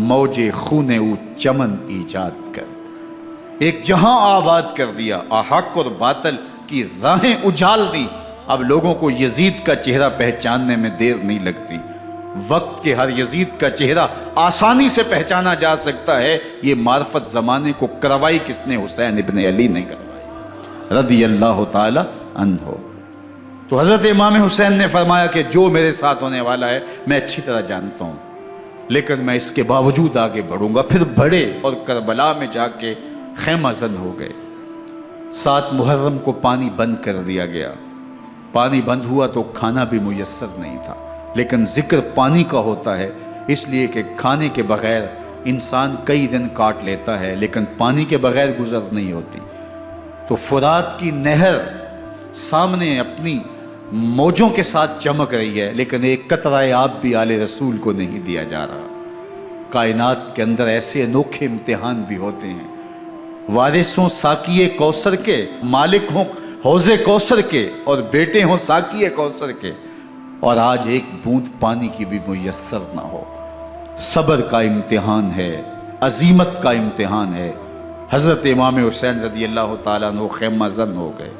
موج خون او چمن ایجاد کر۔ ایک جہاں آباد کر دیا، حق اور باطل کی راہیں اجال دی۔ اب لوگوں کو یزید کا چہرہ پہچاننے میں دیر نہیں لگتی، وقت کے ہر یزید کا چہرہ آسانی سے پہچانا جا سکتا ہے۔ یہ معرفت زمانے کو کروائی کس نے؟ حسین ابن علی نے کروائی رضی اللہ تعالی عنہ۔ تو حضرت امام حسین نے فرمایا کہ جو میرے ساتھ ہونے والا ہے میں اچھی طرح جانتا ہوں، لیکن میں اس کے باوجود آگے بڑھوں گا۔ پھر بڑھے اور کربلا میں جا کے خیمہ زن ہو گئے۔ 7 محرم کو پانی بند کر دیا گیا۔ پانی بند ہوا تو کھانا بھی میسر نہیں تھا، لیکن ذکر پانی کا ہوتا ہے اس لیے کہ کھانے کے بغیر انسان کئی دن کاٹ لیتا ہے، لیکن پانی کے بغیر گزر نہیں ہوتی۔ تو فرات کی نہر سامنے اپنی موجوں کے ساتھ چمک رہی ہے، لیکن ایک قطرہ آب بھی آل رسول کو نہیں دیا جا رہا۔ کائنات کے اندر ایسے انوکھے امتحان بھی ہوتے ہیں۔ وارثوں ساقی کوثر کے، مالک ہوں حوض کوثر کے، اور بیٹے ہوں ساقی کوثر کے، اور آج ایک بوند پانی کی بھی میسر نہ ہو۔ صبر کا امتحان ہے، عزیمت کا امتحان ہے۔ حضرت امام حسین رضی اللہ تعالیٰ عنہ خیمہ زن ہو گئے۔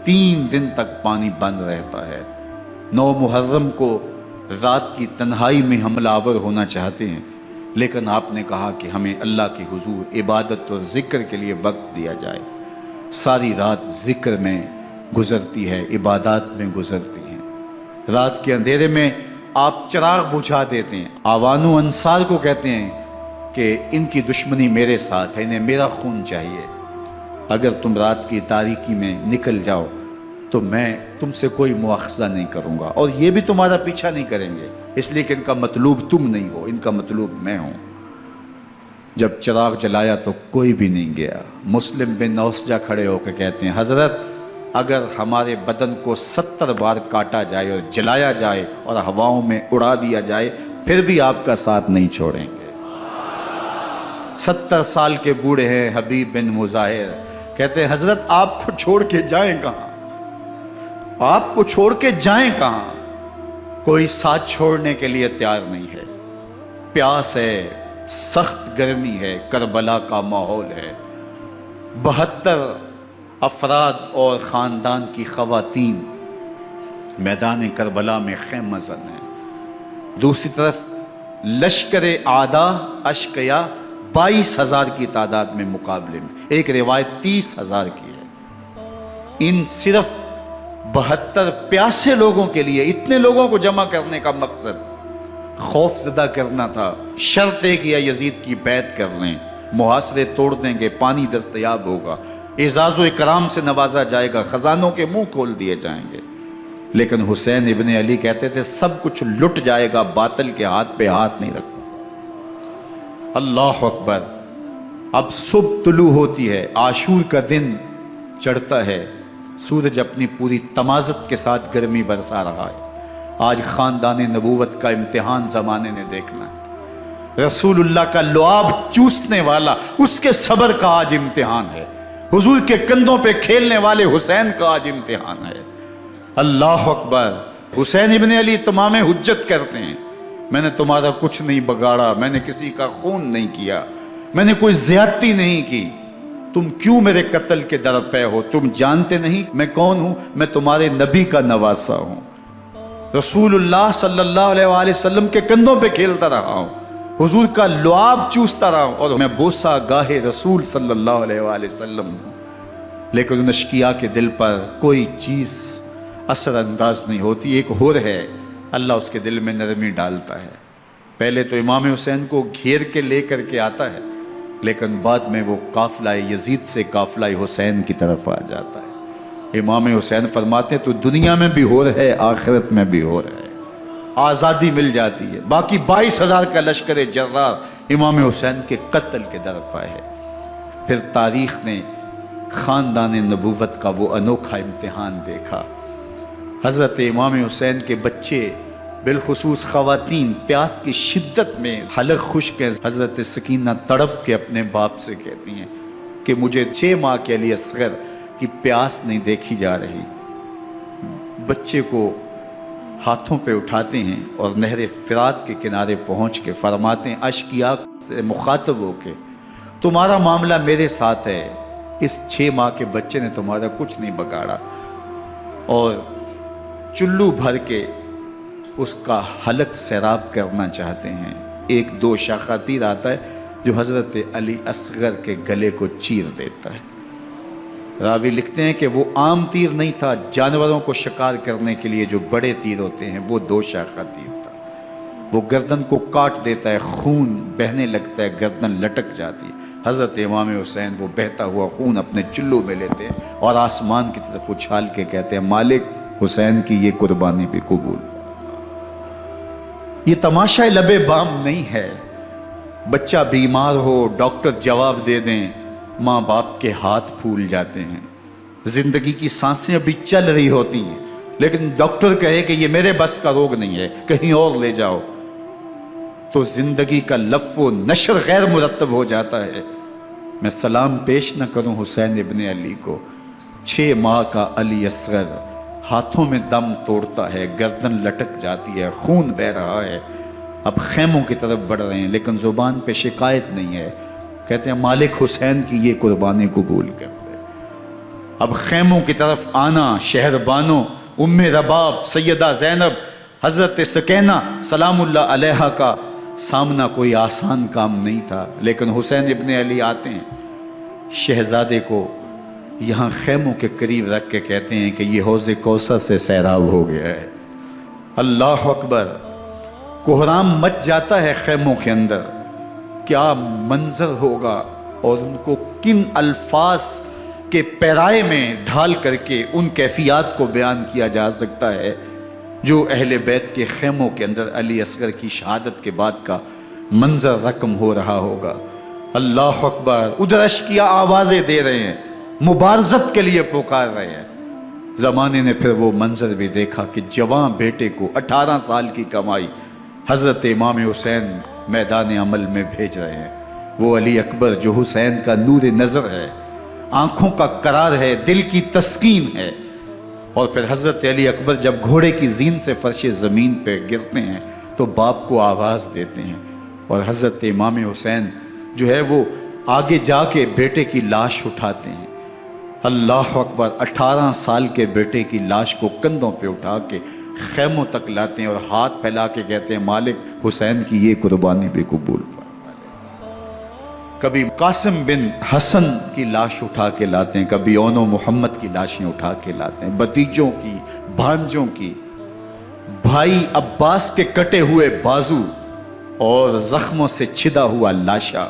3 دن تک پانی بند رہتا ہے۔ 9 محرم کو رات کی تنہائی میں حملہ آور ہونا چاہتے ہیں، لیکن آپ نے کہا کہ ہمیں اللہ کے حضور عبادت اور ذکر کے لیے وقت دیا جائے۔ ساری رات ذکر میں گزرتی ہے، عبادات میں گزرتی ہیں۔ رات کے اندھیرے میں آپ چراغ بجھا دیتے ہیں۔ آوان و انصار کو کہتے ہیں کہ ان کی دشمنی میرے ساتھ ہے، انہیں میرا خون چاہیے، اگر تم رات کی تاریکی میں نکل جاؤ تو میں تم سے کوئی مواخذہ نہیں کروں گا، اور یہ بھی تمہارا پیچھا نہیں کریں گے، اس لیے کہ ان کا مطلوب تم نہیں ہو، ان کا مطلوب میں ہوں۔ جب چراغ جلایا تو کوئی بھی نہیں گیا۔ مسلم بن نوسجہ کھڑے ہو کے کہتے ہیں حضرت اگر ہمارے بدن کو 70 بار کاٹا جائے اور جلایا جائے اور ہواؤں میں اڑا دیا جائے پھر بھی آپ کا ساتھ نہیں چھوڑیں گے۔ 70 سال کے بوڑھے ہیں حبیب بن مظاہر، کہتے ہیں حضرت آپ کو چھوڑ کے جائیں کہاں، آپ کو چھوڑ کے جائیں کہاں؟ کوئی ساتھ چھوڑنے کے لیے تیار نہیں ہے، پیاس ہے، سخت گرمی ہے، کربلا کا ماحول ہے، 72 افراد اور خاندان کی خواتین میدان کربلا میں خیمہ زن ہیں۔ دوسری طرف لشکر اعداء اشقیا 22,000 کی تعداد میں مقابلے میں، ایک روایت 30,000 کی ہے۔ ان صرف 72 پیاسے لوگوں کے لیے اتنے لوگوں کو جمع کرنے کا مقصد خوف زدہ کرنا تھا۔ شرط ہے کہ یزید کی بیعت کر لیں، محاصرے توڑ دیں گے، پانی دستیاب ہوگا، اعزاز و اکرام سے نوازا جائے گا، خزانوں کے منہ کھول دیے جائیں گے۔ لیکن حسین ابن علی کہتے تھے سب کچھ لٹ جائے گا، باطل کے ہاتھ پہ ہاتھ نہیں رکھوں گا۔ اللہ اکبر۔ اب صبح طلوع ہوتی ہے، عاشور کا دن چڑھتا ہے، سورج اپنی پوری تمازت کے ساتھ گرمی برسا رہا ہے۔ آج خاندان نبوت کا امتحان زمانے نے دیکھنا ہے۔ رسول اللہ کا لعاب چوسنے والا اس کے صبر کا آج امتحان ہے، حضور کے کندھوں پہ کھیلنے والے حسین کا آج امتحان ہے۔ اللہ اکبر۔ حسین ابن علی تمام حجت کرتے ہیں میں نے تمہارا کچھ نہیں بگاڑا، میں نے کسی کا خون نہیں کیا، میں نے کوئی زیادتی نہیں کی، تم کیوں میرے قتل کے در پہ ہو؟ تم جانتے نہیں میں کون ہوں؟ میں تمہارے نبی کا نواسا ہوں، رسول اللہ صلی اللہ علیہ وآلہ وسلم کے کندھوں پہ کھیلتا رہا ہوں، حضور کا لعاب چوستا رہا ہوں، اور میں بوسہ گاہے رسول صلی اللہ علیہ وآلہ وسلم ہوں۔ لیکن ان اشقیاء کے دل پر کوئی چیز اثر انداز نہیں ہوتی۔ ایک ہور ہے، اللہ اس کے دل میں نرمی ڈالتا ہے۔ پہلے تو امام حسین کو گھیر کے لے کر کے آتا ہے، لیکن بعد میں وہ قافلہ یزید سے قافلہ حسین کی طرف آ جاتا ہے۔ امام حسین فرماتے ہیں تو دنیا میں بھی ہو رہے، آخرت میں بھی ہو رہے، آزادی مل جاتی ہے۔ باقی 22,000 کا لشکر جرار امام حسین کے قتل کے در پہ ہے۔ پھر تاریخ نے خاندان نبوت کا وہ انوکھا امتحان دیکھا۔ حضرت امام حسین کے بچے بالخصوص خواتین پیاس کی شدت میں حلق خشک ہیں۔ حضرت سکینہ تڑپ کے اپنے باپ سے کہتی ہیں کہ مجھے 6 ماہ کے لیے اصغر کی پیاس نہیں دیکھی جا رہی۔ بچے کو ہاتھوں پہ اٹھاتے ہیں اور نہر فرات کے کنارے پہنچ کے فرماتے ہیں اشقیاء سے مخاطب ہو کے تمہارا معاملہ میرے ساتھ ہے، اس 6 ماہ کے بچے نے تمہارا کچھ نہیں بگاڑا، اور چلو بھر کے اس کا حلق سیراب کرنا چاہتے ہیں۔ ایک 2 شاخہ تیر آتا ہے جو حضرت علی اصغر کے گلے کو چیر دیتا ہے۔ راوی لکھتے ہیں کہ وہ عام تیر نہیں تھا، جانوروں کو شکار کرنے کے لیے جو بڑے تیر ہوتے ہیں وہ 2 شاخہ تیر تھا۔ وہ گردن کو کاٹ دیتا ہے، خون بہنے لگتا ہے، گردن لٹک جاتی ہے۔ حضرت امام حسین وہ بہتا ہوا خون اپنے چلو میں لیتے ہیں اور آسمان کی طرف اچھال کے کہتے ہیں مالک حسین کی یہ قربانی بھی قبول۔ یہ تماشا لبے بام نہیں ہے، بچہ بیمار ہو ڈاکٹر جواب دے دیں، ماں باپ کے ہاتھ پھول جاتے ہیں، زندگی کی سانسیں ابھی چل رہی ہوتی ہیں، لیکن ڈاکٹر کہے کہ یہ میرے بس کا روگ نہیں ہے، کہیں اور لے جاؤ، تو زندگی کا لف و نشر غیر مرتب ہو جاتا ہے۔ میں سلام پیش نہ کروں حسین ابن علی کو، 6 ماہ کا علی اصغر ہاتھوں میں دم توڑتا ہے، گردن لٹک جاتی ہے، خون بہہ رہا ہے، اب خیموں کی طرف بڑھ رہے ہیں، لیکن زبان پہ شکایت نہیں ہے، کہتے ہیں مالک حسین کی یہ قربانی قبول کر لے۔ اب خیموں کی طرف آنا، شہر بانوں ام رباب سیدہ زینب حضرت سکینہ سلام اللہ علیہا کا سامنا کوئی آسان کام نہیں تھا، لیکن حسین ابن علی آتے ہیں، شہزادے کو یہاں خیموں کے قریب رکھ کے کہتے ہیں کہ یہ حوض کوثر سے سیراب ہو گیا ہے۔ اللہ اکبر، کوہرام مچ جاتا ہے خیموں کے اندر، کیا منظر ہوگا اور ان کو کن الفاظ کے پیرائے میں ڈھال کر کے ان کیفیات کو بیان کیا جا سکتا ہے جو اہل بیت کے خیموں کے اندر علی اصغر کی شہادت کے بعد کا منظر رقم ہو رہا ہوگا۔ اللہ اکبر، ادھر اشکیا آوازیں دے رہے ہیں، مبارزت کے لیے پکار رہے ہیں۔ زمانے نے پھر وہ منظر بھی دیکھا کہ جوان بیٹے کو 18 سال کی کمائی حضرت امام حسین میدان عمل میں بھیج رہے ہیں۔ وہ علی اکبر جو حسین کا نور نظر ہے، آنکھوں کا قرار ہے، دل کی تسکین ہے۔ اور پھر حضرت علی اکبر جب گھوڑے کی زین سے فرش زمین پہ گرتے ہیں تو باپ کو آواز دیتے ہیں، اور حضرت امام حسین جو ہے وہ آگے جا کے بیٹے کی لاش اٹھاتے ہیں۔ اللہ اکبر، 18 سال کے بیٹے کی لاش کو کندھوں پہ اٹھا کے خیموں تک لاتے ہیں اور ہاتھ پھیلا کے کہتے ہیں مالک حسین کی یہ قربانی بھی قبول فرما۔ کبھی قاسم بن حسن کی لاش اٹھا کے لاتے ہیں، کبھی اون و محمد کی لاشیں اٹھا کے لاتے ہیں، بھتیجوں کی، بھانجوں کی، بھائی عباس کے کٹے ہوئے بازو اور زخموں سے چھدا ہوا لاشا۔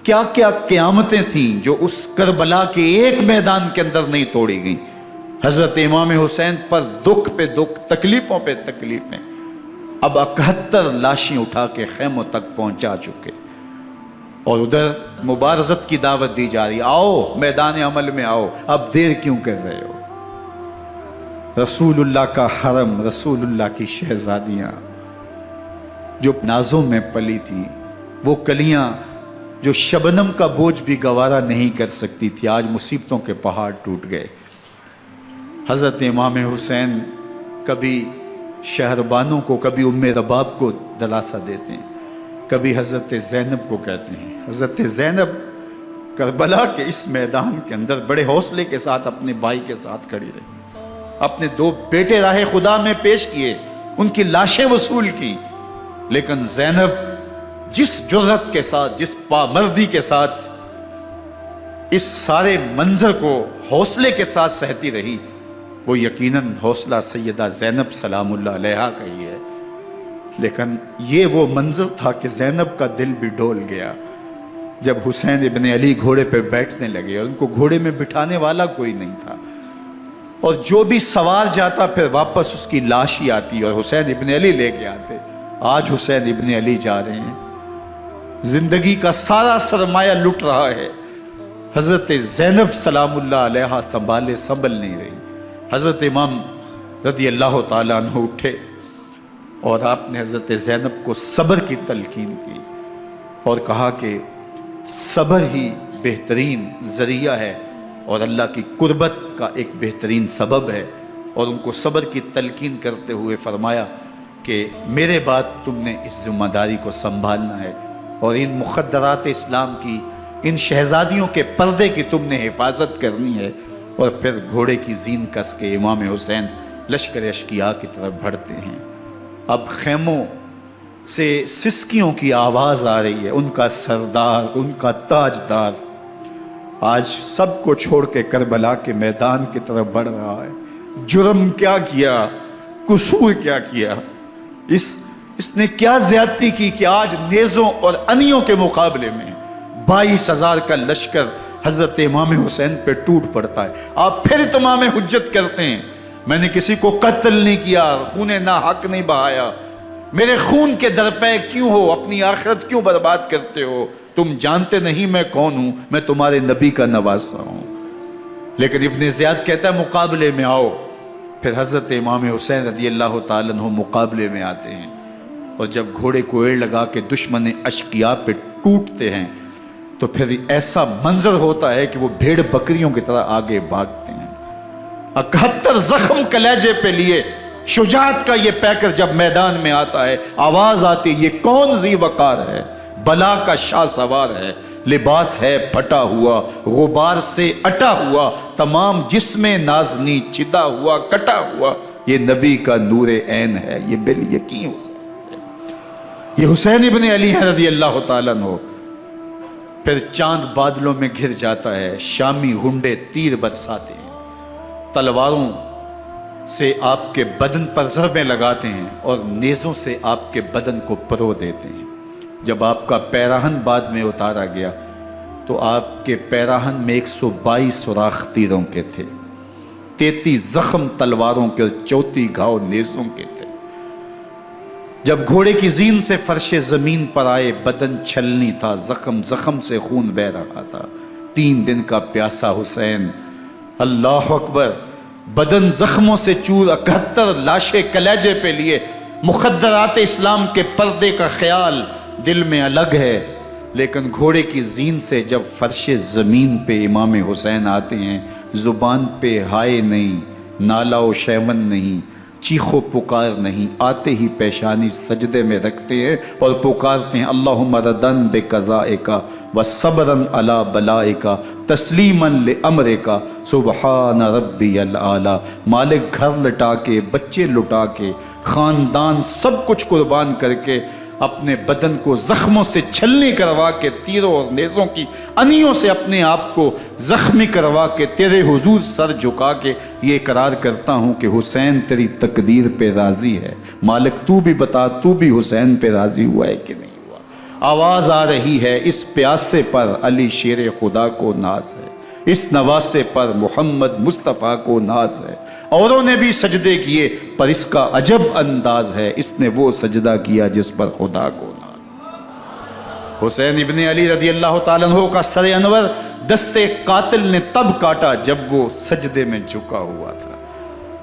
کیا کیا قیامتیں تھیں جو اس کربلا کے ایک میدان کے اندر نہیں توڑی گئیں۔ حضرت امام حسین پر دکھ پہ دکھ، تکلیفوں پہ تکلیفیں، اب 71 لاشیں اٹھا کے خیموں تک پہنچا چکے، اور ادھر مبارزت کی دعوت دی جا رہی، آؤ میدان عمل میں آؤ، اب دیر کیوں کر رہے ہو۔ رسول اللہ کا حرم، رسول اللہ کی شہزادیاں جو نازوں میں پلی تھی، وہ کلیاں جو شبنم کا بوجھ بھی گوارا نہیں کر سکتی تھی، آج مصیبتوں کے پہاڑ ٹوٹ گئے۔ حضرت امام حسین کبھی شہربانوں کو، کبھی ام رباب کو دلاسا دیتے ہیں، کبھی حضرت زینب کو کہتے ہیں۔ حضرت زینب کربلا کے اس میدان کے اندر بڑے حوصلے کے ساتھ اپنے بھائی کے ساتھ کھڑی رہی، اپنے 2 بیٹے راہ خدا میں پیش کیے، ان کی لاشیں وصول کی، لیکن زینب جس جرأت کے ساتھ، جس پامردی کے ساتھ اس سارے منظر کو حوصلے کے ساتھ سہتی رہی، وہ یقیناً حوصلہ سیدہ زینب سلام اللہ علیہا کا ہی ہے۔ لیکن یہ وہ منظر تھا کہ زینب کا دل بھی ڈول گیا جب حسین ابن علی گھوڑے پہ بیٹھنے لگے اور ان کو گھوڑے میں بٹھانے والا کوئی نہیں تھا، اور جو بھی سوار جاتا پھر واپس اس کی لاش ہی آتی اور حسین ابن علی لے کے آتے۔ آج حسین ابن علی جا رہے ہیں، زندگی کا سارا سرمایہ لٹ رہا ہے، حضرت زینب سلام اللہ علیہا سنبھل نہیں رہی۔ حضرت امام رضی اللہ تعالیٰ عنہ اٹھے اور آپ نے حضرت زینب کو صبر کی تلقین کی اور کہا کہ صبر ہی بہترین ذریعہ ہے اور اللہ کی قربت کا ایک بہترین سبب ہے، اور ان کو صبر کی تلقین کرتے ہوئے فرمایا کہ میرے بعد تم نے اس ذمہ داری کو سنبھالنا ہے اور ان مخدرات اسلام کی، ان شہزادیوں کے پردے کی تم نے حفاظت کرنی ہے۔ اور پھر گھوڑے کی زین کس کے امام حسین لشکر اشکیا کی طرف بڑھتے ہیں۔ اب خیموں سے سسکیوں کی آواز آ رہی ہے، ان کا سردار، ان کا تاجدار آج سب کو چھوڑ کے کربلا کے میدان کی طرف بڑھ رہا ہے۔ جرم کیا کیا، قصور کیا کیا، اس نے کیا زیادتی کی کہ آج نیزوں اور انیوں کے مقابلے میں 22,000 کا لشکر حضرت امام حسین پہ ٹوٹ پڑتا ہے۔ آپ پھر اتمام حجت کرتے ہیں، میں نے کسی کو قتل نہیں کیا، خون ناحق نہیں بہایا، میرے خون کے درپے کیوں ہو، اپنی آخرت کیوں برباد کرتے ہو، تم جانتے نہیں میں کون ہوں، میں تمہارے نبی کا نواسا ہوں۔ لیکن ابن زیاد کہتا ہے مقابلے میں آؤ۔ پھر حضرت امام حسین رضی اللہ تعالیٰ عنہ مقابلے میں آتے ہیں، اور جب گھوڑے کو ایڑ لگا کے دشمن اشقیاء پہ ٹوٹتے ہیں تو پھر ایسا منظر ہوتا ہے کہ وہ بھیڑ بکریوں کی طرح آگے بھاگتے ہیں۔ 71 زخم کلیجے پہ لیے شجاعت کا یہ پیکر جب میدان میں آتا ہے، آواز آتی، یہ کون ذی وقار ہے، بلا کا شاہ سوار ہے، لباس ہے پھٹا ہوا غبار سے اٹا ہوا، تمام جسم نازنی چدا ہوا کٹا ہوا، یہ نبی کا نور عین ہے، یہ بالیقین حسین ہے، یہ حسین ابن علی ہے رضی اللہ تعالیٰ عنہ۔ پھر چاند بادلوں میں گھر جاتا ہے، شامی غنڈے تیر برساتے ہیں، تلواروں سے آپ کے بدن پر ضربیں لگاتے ہیں اور نیزوں سے آپ کے بدن کو پرو دیتے ہیں۔ جب آپ کا پیراہن بعد میں اتارا گیا تو آپ کے پیراہن میں 122 سوراخ تیروں کے تھے، 33 زخم تلواروں کے اور 34 گھاؤ نیزوں کے تھے۔ جب گھوڑے کی زین سے فرش زمین پر آئے، بدن چھلنی تھا، زخم زخم سے خون بہ رہا تھا، 3 دن کا پیاسا حسین، اللہ اکبر، بدن زخموں سے چور، 71 لاشیں کلیجے پہ لیے، مخدرات اسلام کے پردے کا خیال دل میں الگ ہے، لیکن گھوڑے کی زین سے جب فرش زمین پہ امام حسین آتے ہیں، زبان پہ ہائے نہیں، نالا و شیون نہیں، چیخ و پکار نہیں، آتے ہی پیشانی سجدے میں رکھتے ہیں اور پکارتے ہیں اللہم ردن بقضائک وصبرن علی بلائک تسلیما لامرک سبحان ربی الاعلی۔ مالک گھر لٹا کے، بچے لٹا کے، خاندان سب کچھ قربان کر کے، اپنے بدن کو زخموں سے چھلنی کروا کے، تیروں اور نیزوں کی انیوں سے اپنے آپ کو زخمی کروا کے، تیرے حضور سر جھکا کے یہ اقرار کرتا ہوں کہ حسین تیری تقدیر پہ راضی ہے، مالک تو بھی بتا، تو بھی حسین پہ راضی ہوا ہے کہ نہیں ہوا۔ آواز آ رہی ہے، اس پیاسے پر علی شیر خدا کو ناز ہے، اس نواسے پر محمد مصطفیٰ کو ناز ہے۔ اوروں نے بھی سجدے کیے پر اس کا عجب انداز ہے، اس نے وہ سجدہ کیا جس پر خدا کو ناز۔ حسین ابن علی رضی اللہ تعالیٰ عنہ کا سر انور دستے قاتل نے تب کاٹا جب وہ سجدے میں جھکا ہوا تھا۔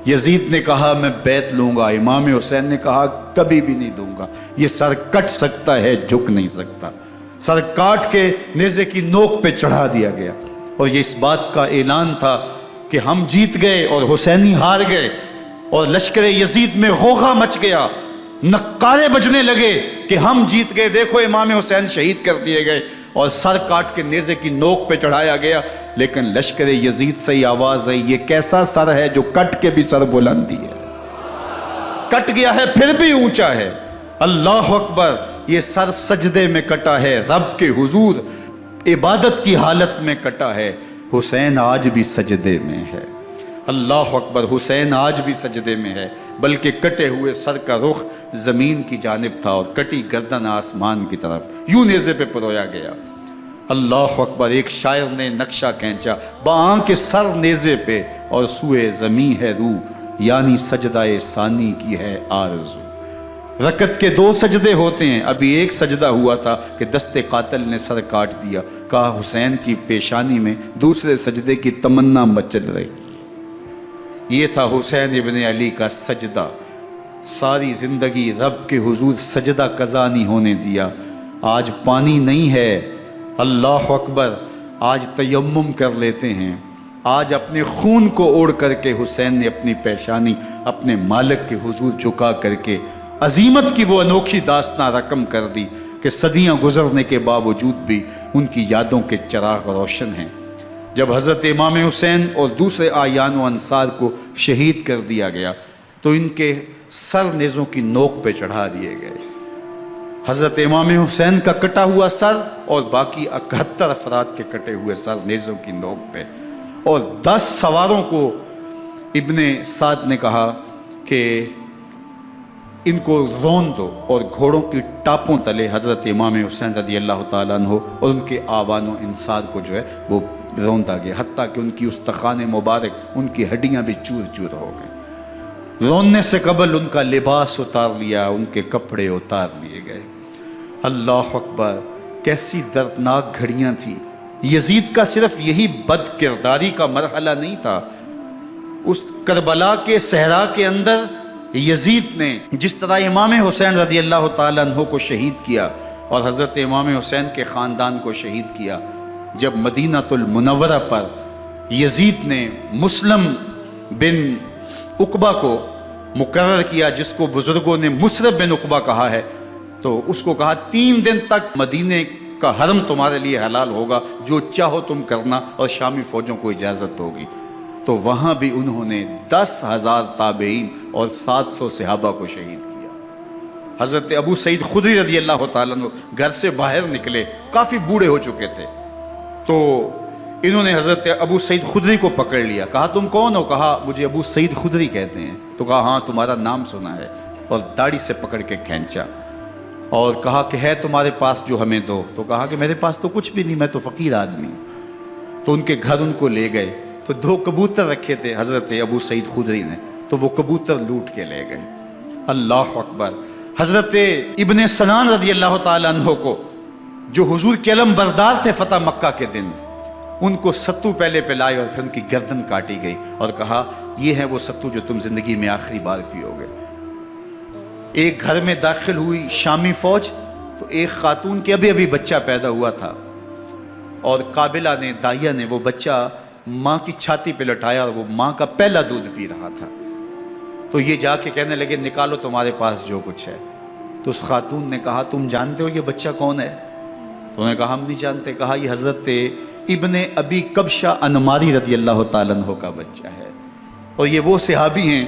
یزید نے کہا میں بیعت لوں گا، امام حسین نے کہا کبھی بھی نہیں دوں گا، یہ سر کٹ سکتا ہے جھک نہیں سکتا۔ سر کاٹ کے نیزے کی نوک پہ چڑھا دیا گیا اور یہ اس بات کا اعلان تھا کہ ہم جیت گئے اور حسینی ہار گئے، اور لشکر یزید میں غوغا مچ گیا، نقارے بجنے لگے کہ ہم جیت گئے، دیکھو امام حسین شہید کر دیے گئے، اور سر کاٹ کے نیزے کی نوک پہ چڑھایا گیا۔ لیکن لشکر یزید سے ہی آواز آئی یہ کیسا سر ہے جو کٹ کے بھی سر بلندی ہے، کٹ گیا ہے پھر بھی اونچا ہے، اللہ اکبر، یہ سر سجدے میں کٹا ہے، رب کے حضور عبادت کی حالت میں کٹا ہے۔ حسین آج بھی سجدے میں ہے، اللہ اکبر، حسین آج بھی سجدے میں ہے، بلکہ کٹے ہوئے سر کا رخ زمین کی جانب تھا اور کٹی گردن آسمان کی طرف، یوں نیزے پہ پرویا گیا۔ اللہ اکبر، ایک شاعر نے نقشہ کھینچا، بآنکھ سر نیزے پہ اور سوئے زمیں ہے روح، یعنی سجدہ ثانی کی ہے آرزو۔ رکعت کے 2 سجدے ہوتے ہیں، ابھی ایک سجدہ ہوا تھا کہ دست قاتل نے سر کاٹ دیا، کہا حسین کی پیشانی میں دوسرے سجدے کی تمنا مچل رہی ہے۔ یہ تھا حسین ابن علی کا سجدہ، ساری زندگی رب کے حضور سجدہ قضا نہیں ہونے دیا۔ آج پانی نہیں ہے، اللہ اکبر، آج تیمم کر لیتے ہیں، آج اپنے خون کو اوڑھ کر کے حسین نے اپنی پیشانی اپنے مالک کے حضور جھکا کر کے عظیمت کی وہ انوکھی داستان رقم کر دی کہ صدیاں گزرنے کے باوجود بھی ان کی یادوں کے چراغ روشن ہیں۔ جب حضرت امام حسین اور دوسرے آیان و انصار کو شہید کر دیا گیا تو ان کے سر نیزوں کی نوک پہ چڑھا دیے گئے، حضرت امام حسین کا کٹا ہوا سر اور باقی 71 افراد کے کٹے ہوئے سر نیزوں کی نوک پہ، اور 10 سواروں کو ابن سعد نے کہا کہ ان کو رون دو، اور گھوڑوں کی ٹاپوں تلے حضرت امام حسین رضی اللہ تعالیٰ عنہ اور ان کے آوان و انصار کو جو ہے وہ روندا گیا، حتیٰ کہ ان کی استخوان مبارک، ان کی ہڈیاں بھی چور چور ہو گئیں۔ روننے سے قبل ان کا لباس اتار لیا، ان کے کپڑے اتار لیے گئے۔ اللہ اکبر، کیسی دردناک گھڑیاں تھیں۔ یزید کا صرف یہی بد کرداری کا مرحلہ نہیں تھا، اس کربلا کے صحرا کے اندر یزید نے جس طرح امام حسین رضی اللہ تعالیٰ عنہ کو شہید کیا اور حضرت امام حسین کے خاندان کو شہید کیا، جب مدینہ المنورہ پر یزید نے مسلم بن عقبہ کو مقرر کیا، جس کو بزرگوں نے مصرب بن عقبہ کہا ہے، تو اس کو کہا 3 دن تک مدینے کا حرم تمہارے لیے حلال ہوگا، جو چاہو تم کرنا، اور شامی فوجوں کو اجازت ہوگی۔ تو وہاں بھی انہوں نے 10,000 تابعین اور 700 صحابہ کو شہید کیا۔ حضرت ابو سعید خدری رضی اللہ تعالیٰ عنہ گھر سے باہر نکلے، کافی بوڑھے ہو چکے تھے، تو انہوں نے حضرت ابو سعید خدری کو پکڑ لیا، کہا تم کون ہو؟ کہا مجھے ابو سعید خدری کہتے ہیں۔ تو کہا ہاں تمہارا نام سنا ہے، اور داڑھی سے پکڑ کے کھینچا اور کہا کہ ہے تمہارے پاس جو ہمیں دو؟ تو کہا کہ میرے پاس تو کچھ بھی نہیں، میں تو فقیر آدمی ہوں۔ تو ان کے گھر ان کو لے گئے، تو 2 کبوتر رکھے تھے حضرت ابو سعید خدری نے، تو وہ کبوتر لوٹ کے لے گئے۔ اللہ اکبر۔ حضرت ابن سنان رضی اللہ تعالیٰ عنہ کو، جو حضور کے علم بردار تھے فتح مکہ کے دن، ان کو ستو پہلے پلائے اور پھر ان کی گردن کاٹی گئی اور کہا یہ ہے وہ ستو جو تم زندگی میں آخری بار پیو گے۔ ایک گھر میں داخل ہوئی شامی فوج، تو ایک خاتون کے ابھی بچہ پیدا ہوا تھا، اور قابلہ نے، دائیا نے وہ بچہ ماں کی چھاتی پہ لٹایا، اور وہ ماں کا پہلا دودھ پی رہا تھا۔ تو یہ جا کے کہنے لگے نکالو تمہارے پاس جو کچھ ہے۔ تو اس خاتون نے کہا تم جانتے ہو یہ بچہ کون ہے؟ تو انہوں نے کہا ہم نہیں جانتے۔ کہا یہ حضرت ابن ابی کبشہ انماری رضی اللہ تعالیٰ عنہ کا بچہ ہے، اور یہ وہ صحابی ہیں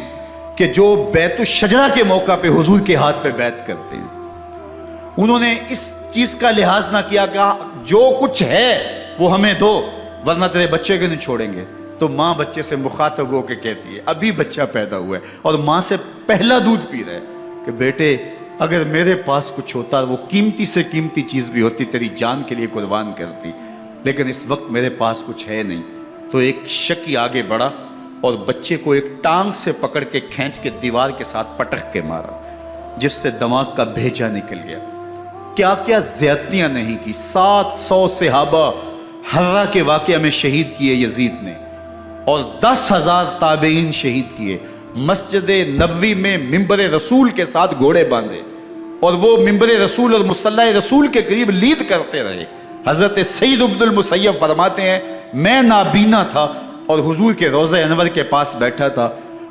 کہ جو بیت الشجرہ کے موقع پہ حضور کے ہاتھ پہ بیعت کرتے ہیں۔ انہوں نے اس چیز کا لحاظ نہ کیا کہ جو کچھ ہے وہ ہمیں دو، ورنہ تیرے بچے کو نہیں چھوڑیں گے۔ تو ماں بچے سے مخاطب ہو کے کہتی ہے، ابھی بچہ پیدا ہوا ہے اور ماں سے پہلا دودھ پی رہا ہے، کہ بیٹے اگر میرے پاس کچھ ہوتا، وہ قیمتی سے قیمتی چیز بھی ہوتی، تیری جان کے لیے قربان کرتی، لیکن اس وقت میرے پاس کچھ ہے نہیں۔ تو ایک شکی آگے بڑھا اور بچے کو ایک ٹانگ سے پکڑ کے کھینچ کے دیوار کے ساتھ پٹک کے مارا، جس سے دماغ کا بھیجا نکل گیا۔ کیا کیا زیادتیاں نہیں کی۔ 700 صحابہ حرہ کے واقعہ میں شہید کیے یزید نے، اور 10,000 تابعین شہید کیے۔ مسجد نبوی میں ممبر رسول کے ساتھ گھوڑے باندھے، اور وہ ممبر رسول اور مصلی رسول کے قریب لید کرتے رہے۔ حضرت سید عبد المسیب فرماتے ہیں میں نابینا تھا اور حضور کے روضہ انور کے پاس بیٹھا تھا،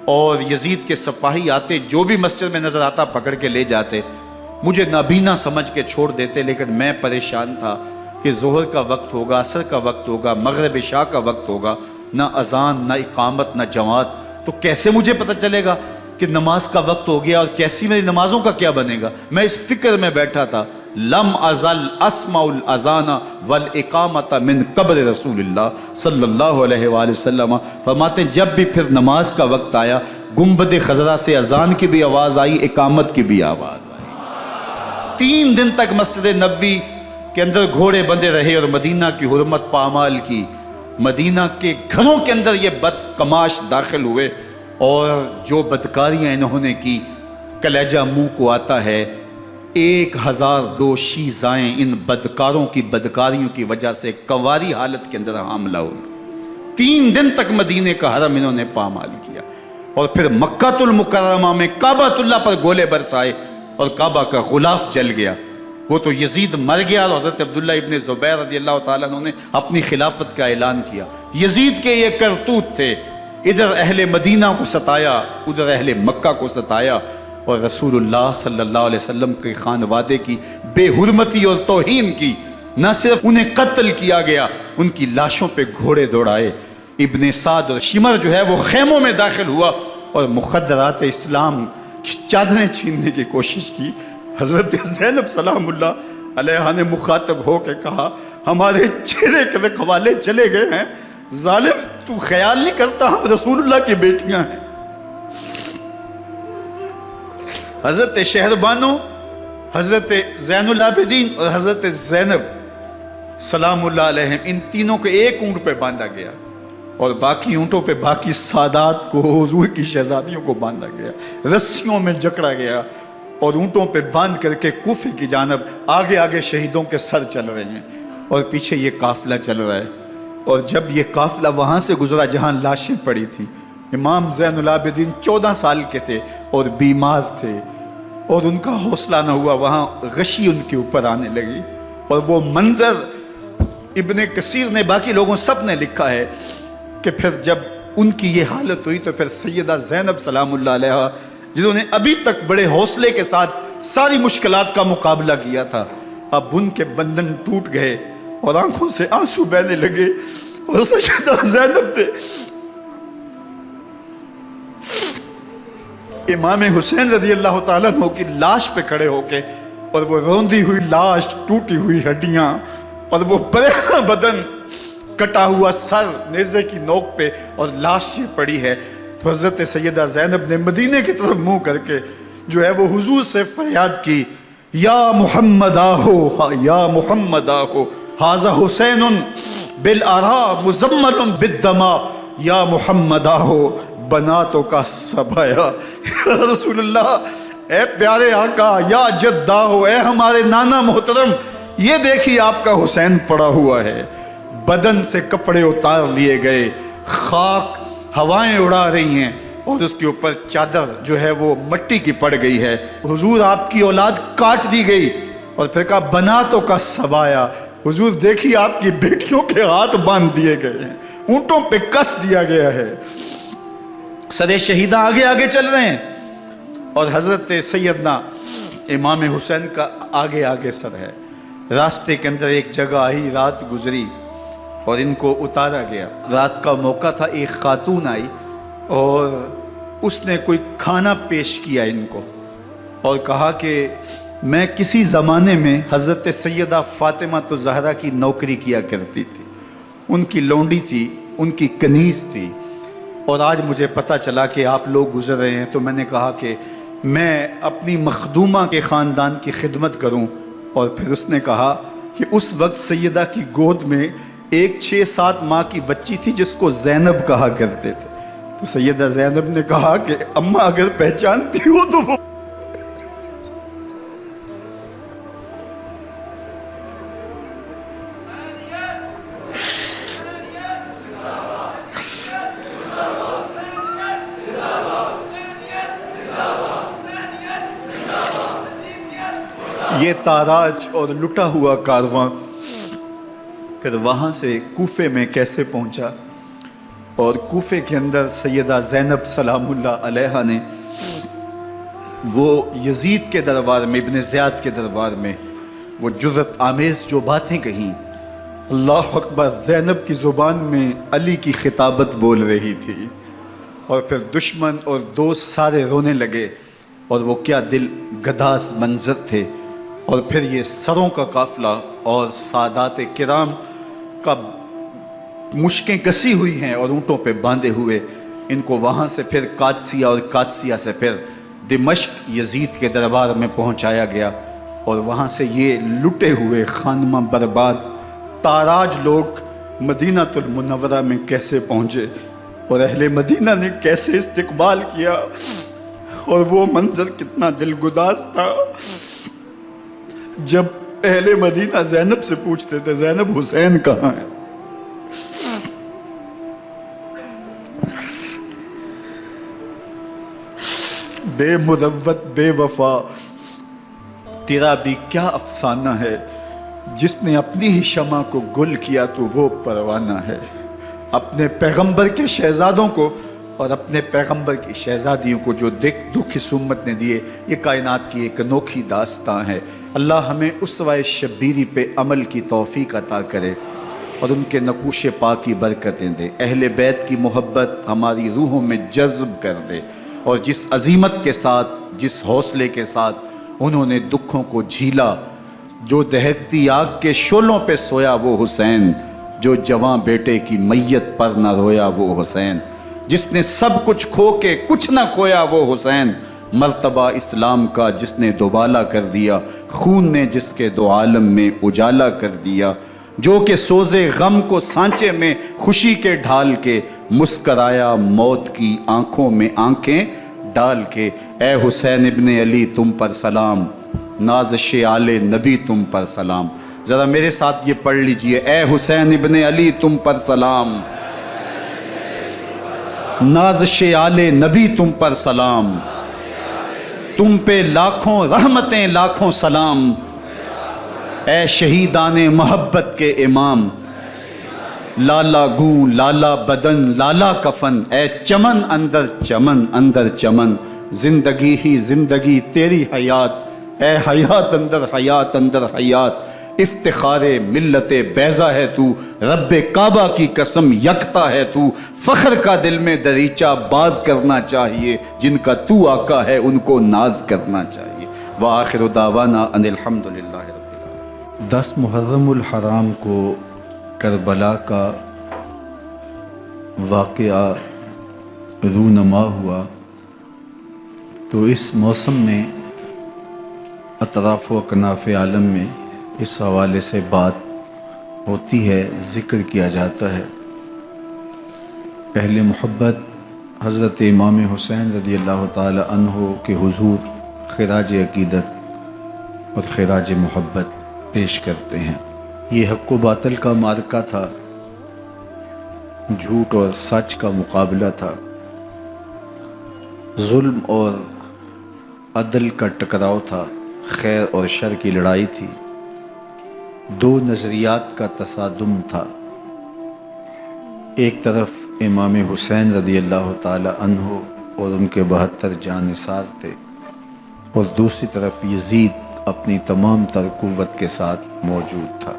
اور یزید کے سپاہی آتے، جو بھی مسجد میں نظر آتا پکڑ کے لے جاتے، مجھے نابینا سمجھ کے چھوڑ دیتے، لیکن میں پریشان تھا کہ ظہر کا وقت ہوگا، عصر کا وقت ہوگا، مغرب عشاء کا وقت ہوگا، نہ اذان نہ اقامت نہ جماعت، تو کیسے مجھے پتہ چلے گا کہ نماز کا وقت ہو گیا، اور کیسی میری نمازوں کا کیا بنے گا؟ میں اس فکر میں بیٹھا تھا۔ لم ازل اسمع الاذان والاقامت من قبر رسول اللہ صلی اللہ علیہ وآلہ وسلم۔ فرماتے ہیں جب بھی پھر نماز کا وقت آیا، گنبد خضرا سے اذان کی بھی آواز آئی، اقامت کی بھی آواز آئی۔ 3 دن تک مسجد نبوی کے اندر گھوڑے بندے رہے، اور مدینہ کی حرمت پامال کی۔ مدینہ کے گھروں کے اندر یہ بدکماش داخل ہوئے، اور جو بدکاریاں انہوں نے کی، کلیجہ منہ کو آتا ہے۔ 1002 شیزائیں ان بدکاروں کی بدکاریوں کی وجہ سے کنواری حالت کے اندر حاملہ ہوئی۔ 3 دن تک مدینے کا حرم انہوں نے پامال کیا، اور پھر مکہ المکرمہ میں کعبہ اللہ پر گولے برسائے، اور کعبہ کا غلاف جل گیا۔ وہ تو یزید مر گیا، اور حضرت عبداللہ ابن زبیر رضی اللہ تعالیٰ عنہ نے اپنی خلافت کا اعلان کیا۔ یزید کے یہ کرتوت تھے، ادھر اہل مدینہ کو ستایا، ادھر اہل مکہ کو ستایا، اور رسول اللہ صلی اللہ علیہ وسلم کے خانوادے کی بے حرمتی اور توہین کی۔ نہ صرف انہیں قتل کیا گیا، ان کی لاشوں پہ گھوڑے دوڑائے۔ ابن سعد اور شمر جو ہے وہ خیموں میں داخل ہوا، اور مخدرات اسلام کی چادریں چھیننے کی کوشش کی۔ حضرت زینب سلام اللہ علیہ نے مخاطب ہو کے کہا ہمارے چہرے کے رکھوالے چلے گئے ہیں، ظالم تو خیال نہیں کرتا ہم رسول اللہ کی بیٹیاں ہیں۔ حضرت شہربانو، حضرت زین العابدین اور حضرت زینب سلام اللہ علیہم، ان تینوں کو ایک اونٹ پہ باندھا گیا، اور باقی اونٹوں پہ باقی سادات کو، حضور کی شہزادیوں کو باندھا گیا، رسیوں میں جکڑا گیا، اور اونٹوں پہ باندھ کر کے کوفے کی جانب آگے آگے شہیدوں کے سر چل رہے ہیں، اور پیچھے یہ قافلہ چل رہا ہے۔ اور جب یہ قافلہ وہاں سے گزرا جہاں لاشیں پڑی تھی، امام زین العابدین 14 سال کے تھے اور بیمار تھے، اور ان کا حوصلہ نہ ہوا، وہاں غشی ان کے اوپر آنے لگی، اور وہ منظر ابن کثیر نے، باقی لوگوں سب نے لکھا ہے کہ پھر جب ان کی یہ حالت ہوئی تو پھر سیدہ زینب سلام اللہ علیہ، جنہوں نے ابھی تک بڑے حوصلے کے ساتھ ساری مشکلات کا مقابلہ کیا تھا، اب ان کے بندھن ٹوٹ گئے اور آنکھوں سے آنسو بہنے لگے، اور سیدہ زینب نے امام حسین رضی اللہ تعالیٰ عنہ کی لاش پہ کھڑے ہو کے، اور وہ روندی ہوئی لاش، ٹوٹی ہوئی ہڈیاں، اور وہ پریشاں بدن، کٹا ہوا سر نیزے کی نوک پہ، اور لاش یہ پڑی ہے، تو حضرت سیدہ زینب نے مدینے کی طرف منہ کر کے جو ہے وہ حضور سے فریاد کی، یا محمد آہو، یا محمد آہو، ھذا حسین بالآراء مزمل بالدماء، یا محمد آہو بناتوں کا سبایا۔ یا رسول اللہ، اے پیارے آقا، یا جدہ ہو، اے ہمارے نانا محترم، یہ دیکھیے آپ کا حسین پڑا ہوا ہے، بدن سے کپڑے اتار لیے گئے، خاک ہوائیں اڑا رہی ہیں، اور اس کے اوپر چادر جو ہے وہ مٹی کی پڑ گئی ہے۔ حضور آپ کی اولاد کاٹ دی گئی، اور پھر کہا بناتوں کا سبایا، حضور دیکھیے آپ کی بیٹیوں کے ہاتھ باندھ دیے گئے ہیں، اونٹوں پہ کس دیا گیا ہے، سر شہیدہ آگے آگے چل رہے ہیں، اور حضرت سیدنا امام حسین کا آگے آگے سر ہے۔ راستے کے اندر ایک جگہ آئی، رات گزری اور ان کو اتارا گیا۔ رات کا موقع تھا، ایک خاتون آئی اور اس نے کوئی کھانا پیش کیا ان کو، اور کہا کہ میں کسی زمانے میں حضرت سیدہ فاطمہ الزہرا کی نوکری کیا کرتی تھی، ان کی لونڈی تھی، ان کی کنیز تھی، اور آج مجھے پتہ چلا کہ آپ لوگ گزر رہے ہیں، تو میں نے کہا کہ میں اپنی مخدومہ کے خاندان کی خدمت کروں۔ اور پھر اس نے کہا کہ اس وقت سیدہ کی گود میں ایک 6-7 ماہ کی بچی تھی جس کو زینب کہا کرتے تھے، تو سیدہ زینب نے کہا کہ اماں اگر پہچانتی ہو تو وہ یہ تاراج اور لٹا ہوا کارواں پھر وہاں سے کوفے میں کیسے پہنچا، اور کوفے کے اندر سیدہ زینب سلام اللہ علیہا نے وہ یزید کے دربار میں، ابن زیاد کے دربار میں وہ جرأت آمیز جو باتیں کہیں، اللہ اکبر، زینب کی زبان میں علی کی خطابت بول رہی تھی، اور پھر دشمن اور دوست سارے رونے لگے، اور وہ کیا دل گداز منظر تھے۔ اور پھر یہ سروں کا قافلہ اور سادات کرام کا مشکیں کسی ہوئی ہیں اور اونٹوں پہ باندھے ہوئے، ان کو وہاں سے پھر قادسیہ، اور قادسیہ سے پھر دمشق یزید کے دربار میں پہنچایا گیا، اور وہاں سے یہ لٹے ہوئے خانمہ برباد تاراج لوگ مدینہ المنورہ میں کیسے پہنچے، اور اہل مدینہ نے کیسے استقبال کیا، اور وہ منظر کتنا دلگداز تھا جب اہل مدینہ زینب سے پوچھتے تھے زینب حسین کہاں ہے؟ بے مروت بے وفا، تیرا بھی کیا افسانہ ہے، جس نے اپنی ہی شمع کو گل کیا تو وہ پروانہ ہے۔ اپنے پیغمبر کے شہزادوں کو اور اپنے پیغمبر کی شہزادیوں کو جو دکھ اس امت نے دیے، یہ کائنات کی ایک انوکھی داستان ہے۔ اللہ ہمیں اسوہ شبیری پہ عمل کی توفیق عطا کرے اور ان کے نقوش پاک کی برکتیں دے، اہل بیت کی محبت ہماری روحوں میں جذب کر دے، اور جس عظیمت کے ساتھ، جس حوصلے کے ساتھ انہوں نے دکھوں کو جھیلا، جو دہکتی آگ کے شعلوں پہ سویا وہ حسین، جو جواں بیٹے کی میت پر نہ رویا وہ حسین، جس نے سب کچھ کھو کے کچھ نہ کھویا وہ حسین، مرتبہ اسلام کا جس نے دوبالا کر دیا، خون نے جس کے دو عالم میں اجالا کر دیا، جو کہ سوزے غم کو سانچے میں خوشی کے ڈھال کے مسکرایا موت کی آنکھوں میں آنکھیں ڈال کے۔ اے حسین ابن علی تم پر سلام، نازش آل نبی تم پر سلام۔ ذرا میرے ساتھ یہ پڑھ لیجئے، اے حسین ابن علی تم پر سلام، نازش آل نبی تم پر سلام، تم پہ لاکھوں رحمتیں لاکھوں سلام، اے شہیدان محبت کے امام، لالا گوں لالا بدن لالا کفن، اے چمن اندر چمن اندر چمن، زندگی ہی زندگی تیری حیات، اے حیات اندر حیات اندر حیات، افتخار ملت بیضا ہے تو، رب کعبہ کی قسم یکتا ہے تو، فخر کا دل میں دریچہ باز کرنا چاہیے، جن کا تو آقا ہے ان کو ناز کرنا چاہیے۔ وآخر دعوانا ان الحمدللہ رب العالمین۔ 10 محرم الحرام کو کربلا کا واقعہ رونما ہوا، تو اس موسم میں اطراف و اکناف عالم میں اس حوالے سے بات ہوتی ہے، ذکر کیا جاتا ہے۔ اہل محبت حضرت امام حسین رضی اللہ تعالی عنہ کے حضور خراج عقیدت اور خراج محبت پیش کرتے ہیں۔ یہ حق و باطل کا معرکہ تھا، جھوٹ اور سچ کا مقابلہ تھا، ظلم اور عدل کا ٹکراؤ تھا، خیر اور شر کی لڑائی تھی، دو نظریات کا تصادم تھا۔ ایک طرف امام حسین رضی اللہ تعالی عنہ اور ان کے 72 جانثار تھے، اور دوسری طرف یزید اپنی تمام تر قوت کے ساتھ موجود تھا۔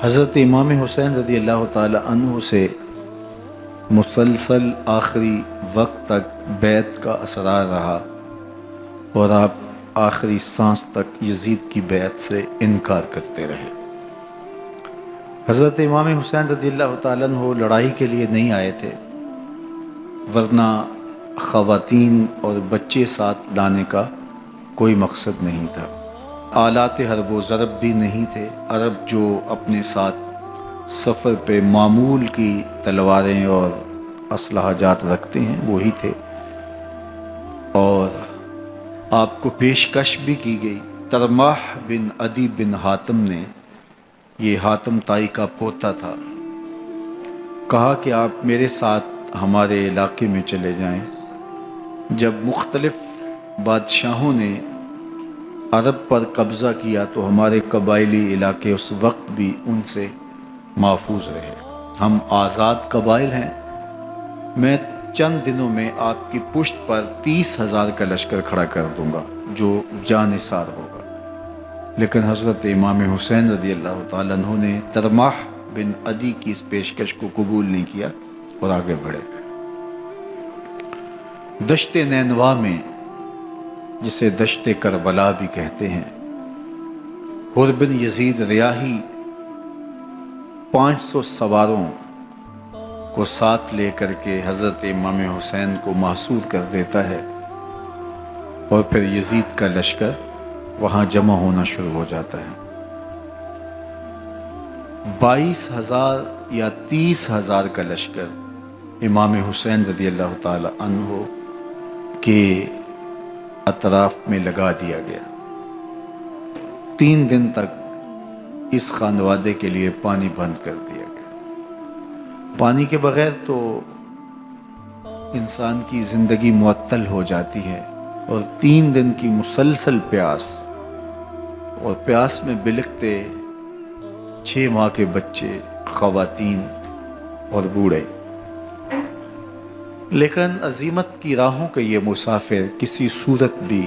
حضرت امام حسین رضی اللہ تعالی عنہ سے مسلسل آخری وقت تک بیعت کا اصرار رہا، اور آپ آخری سانس تک یزید کی بیعت سے انکار کرتے رہے۔ حضرت امام حسین رضی اللہ تعالیٰ عنہ لڑائی کے لیے نہیں آئے تھے، ورنہ خواتین اور بچے ساتھ لانے کا کوئی مقصد نہیں تھا۔ آلات حرب و ضرب بھی نہیں تھے، عرب جو اپنے ساتھ سفر پہ معمول کی تلواریں اور اسلحہ جات رکھتے ہیں وہی تھے، اور آپ کو پیشکش بھی کی گئی۔ ترماح بن عدی بن حاتم نے، یہ حاتم تائی کا پوتا تھا، کہا کہ آپ میرے ساتھ ہمارے علاقے میں چلے جائیں۔ جب مختلف بادشاہوں نے عرب پر قبضہ کیا تو ہمارے قبائلی علاقے اس وقت بھی ان سے محفوظ رہے۔ ہم آزاد قبائل ہیں، میں چند دنوں میں آپ کی پشت پر 30,000 کا لشکر کھڑا کر دوں گا جو جانثار ہوگا۔ لیکن حضرت امام حسین رضی اللہ تعالیٰ عنہ نے ترماح بن عدی کی اس پیشکش کو قبول نہیں کیا اور آگے بڑھے۔ دشت نینوا میں، جسے دشت کربلا بھی کہتے ہیں، حر بن یزید ریاحی 500 سواروں کو ساتھ لے کر کے حضرت امام حسین کو محصور کر دیتا ہے، اور پھر یزید کا لشکر وہاں جمع ہونا شروع ہو جاتا ہے۔ 22,000 یا 30,000 کا لشکر امام حسین رضی اللہ تعالی عنہ کے اطراف میں لگا دیا گیا۔ 3 دن تک اس خانوادے کے لیے پانی بند کر دیا گیا۔ پانی کے بغیر تو انسان کی زندگی معطل ہو جاتی ہے، اور 3 دن کی مسلسل پیاس، اور پیاس میں بلکتے 6 ماہ کے بچے، خواتین اور بوڑھے۔ لیکن عزیمت کی راہوں کے یہ مسافر کسی صورت بھی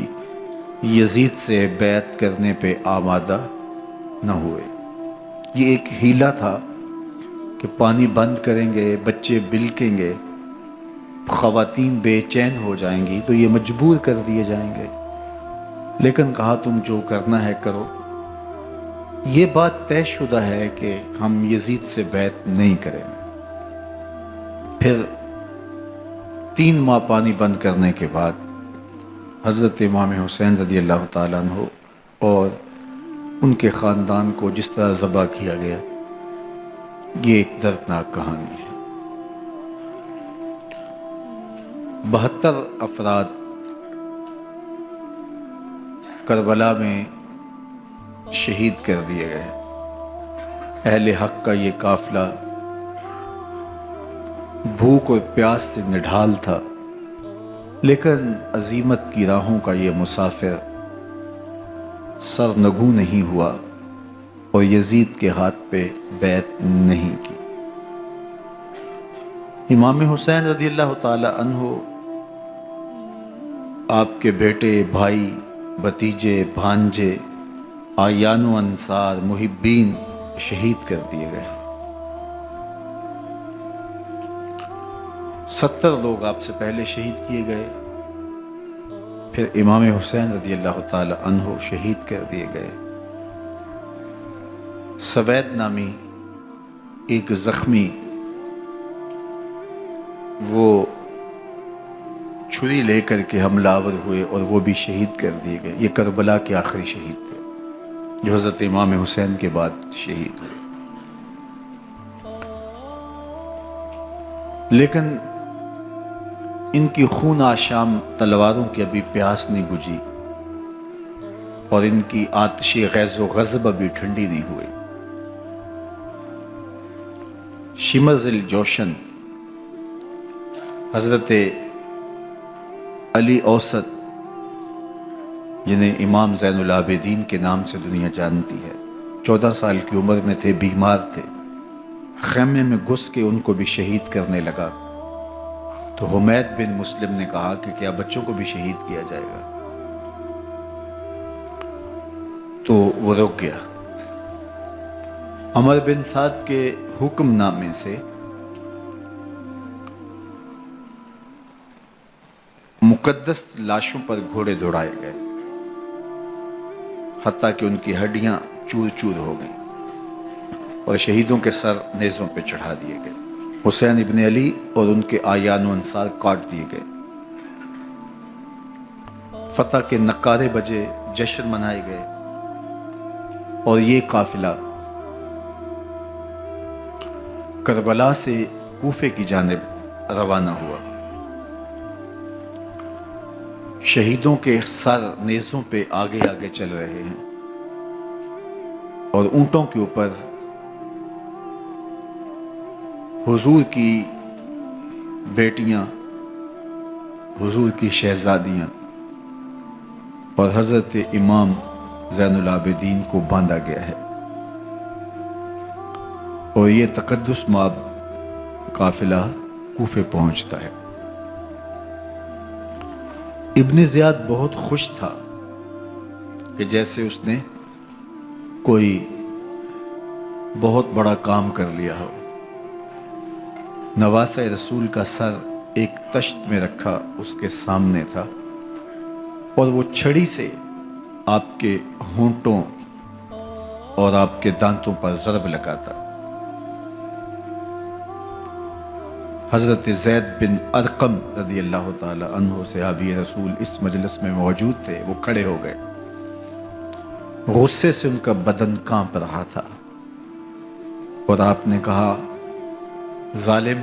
یزید سے بیعت کرنے پہ آمادہ نہ ہوئے۔ یہ ایک ہیلا تھا کہ پانی بند کریں گے، بچے بلکیں گے، خواتین بے چین ہو جائیں گی تو یہ مجبور کر دیے جائیں گے۔ لیکن کہا تم جو کرنا ہے کرو۔ یہ بات طے شدہ ہے کہ ہم یزید سے بیعت نہیں کریں گے۔ پھر 3 ماہ پانی بند کرنے کے بعد حضرت امام حسین رضی اللہ تعالیٰ عنہ اور ان کے خاندان کو جس طرح ذبح کیا گیا، یہ ایک دردناک کہانی ہے۔ 72 افراد کربلا میں شہید کر دیے گئے۔ اہل حق کا یہ قافلہ بھوک اور پیاس سے نڈھال تھا، لیکن عزیمت کی راہوں کا یہ مسافر سرنگوں نہیں ہوا اور یزید کے ہاتھ پہ بیعت نہیں کی۔ امام حسین رضی اللہ تعالی عنہ، آپ کے بیٹے، بھائی بھتیجے، بھانجے، آیان و انصار، محبین شہید کر دیے گئے۔ 70 لوگ آپ سے پہلے شہید کیے گئے، پھر امام حسین رضی اللہ تعالی عنہ شہید کر دیے گئے۔ سوید نامی ایک زخمی، وہ چھری لے کر کے حملہ آور ہوئے اور وہ بھی شہید کر دیے گئے۔ یہ کربلا کے آخری شہید تھے جو حضرت امام حسین کے بعد شہید ہوئے۔ لیکن ان کی خون آشام تلواروں کی ابھی پیاس نہیں بجھی، اور ان کی آتش غیظ و غضب ابھی ٹھنڈی نہیں ہوئی۔ شمز الجوشن حضرت علی اوسط، جنہیں امام زین العابدین کے نام سے دنیا جانتی ہے، 14 سال کی عمر میں تھے، بیمار تھے، خیمے میں گھس کے ان کو بھی شہید کرنے لگا تو حمید بن مسلم نے کہا کہ کیا بچوں کو بھی شہید کیا جائے گا؟ تو وہ رک گیا۔ عمر بن سعد کے حکم نامے سے مقدس لاشوں پر گھوڑے دوڑائے گئے، حتیٰ کہ ان کی ہڈیاں چور چور ہو گئیں، اور شہیدوں کے سر نیزوں پہ چڑھا دیے گئے۔ حسین ابن علی اور ان کے آیان و انصار کاٹ دیے گئے۔ فتح کے نعرے بجے، جشن منائے گئے، اور یہ قافلہ کربلا سے کوفے کی جانب روانہ ہوا۔ شہیدوں کے سر نیزوں پہ آگے آگے چل رہے ہیں، اور اونٹوں کے اوپر حضور کی بیٹیاں، حضور کی شہزادیاں اور حضرت امام زین العابدین کو باندھا گیا ہے، اور یہ تقدس مآب قافلہ کوفے پہنچتا ہے۔ ابن زیاد بہت خوش تھا کہ جیسے اس نے کوئی بہت بڑا کام کر لیا ہو۔ نواسہ رسول کا سر ایک تشت میں رکھا اس کے سامنے تھا، اور وہ چھڑی سے آپ کے ہونٹوں اور آپ کے دانتوں پر ضرب لگاتا۔ حضرت زید بن ارقم رضی اللہ تعالی عنہ صحابی رسول اس مجلس میں موجود تھے، وہ کھڑے ہو گئے، غصے سے ان کا بدن کانپ رہا تھا، اور آپ نے کہا، ظالم،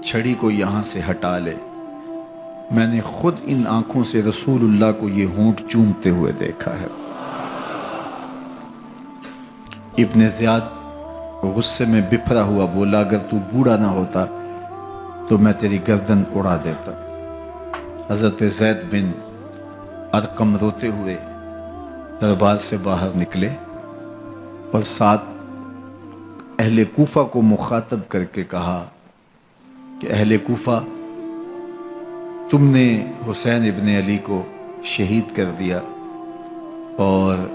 چھڑی کو یہاں سے ہٹا لے، میں نے خود ان آنکھوں سے رسول اللہ کو یہ ہونٹ چومتے ہوئے دیکھا ہے۔ ابن زیاد غصے میں بپھرا ہوا بولا، اگر تو بوڑھا نہ ہوتا تو میں تیری گردن اڑا دیتا۔ حضرت زید بن ارقم روتے ہوئے دربار سے باہر نکلے، اور ساتھ اہل کوفہ کو مخاطب کر کے کہا کہ اہل کوفہ، تم نے حسین ابن علی کو شہید کر دیا اور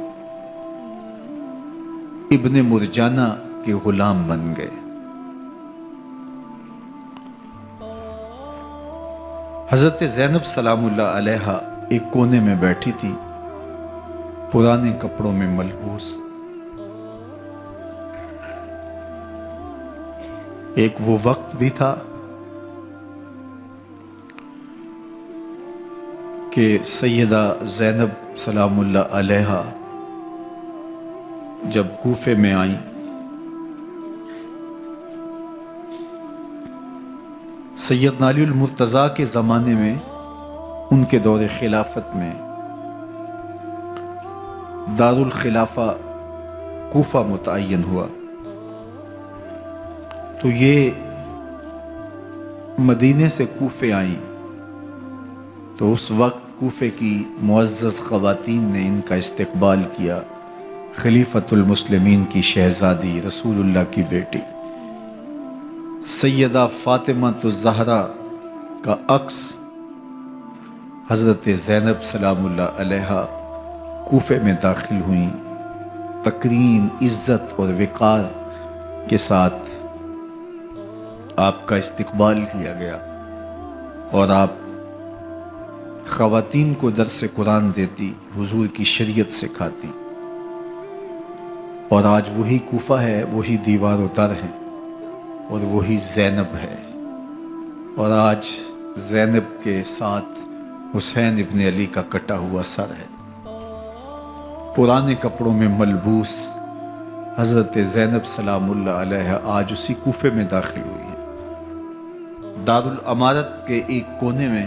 ابن مرجانہ کے غلام بن گئے۔ حضرت زینب سلام اللہ علیہا ایک کونے میں بیٹھی تھی، پرانے کپڑوں میں ملبوس۔ ایک وہ وقت بھی تھا کہ سیدہ زینب سلام اللہ علیہا جب کوفے میں آئیں، سیدنا علی المرتضیٰ کے زمانے میں، ان کے دور خلافت میں دارالخلافہ کوفہ متعین ہوا، تو یہ مدینے سے کوفے آئیں، تو اس وقت کوفے کی معزز خواتین نے ان کا استقبال کیا۔ خلیفۃ المسلمین کی شہزادی، رسول اللہ کی بیٹی سیدہ فاطمہ الزہرا کا عکس حضرت زینب سلام اللہ علیہا کوفے میں داخل ہوئیں، تکریم، عزت اور وقار کے ساتھ آپ کا استقبال کیا گیا اور آپ خواتین کو درس قرآن دیتی، حضور کی شریعت سکھاتی، اور آج وہی کوفہ ہے، وہی دیوار و در ہے اور وہی زینب ہے، اور آج زینب کے ساتھ حسین ابن علی کا کٹا ہوا سر ہے۔ پرانے کپڑوں میں ملبوس حضرت زینب سلام اللہ علیہ آج اسی کوفے میں داخل ہوئی ہے۔ دارالامارت کے ایک کونے میں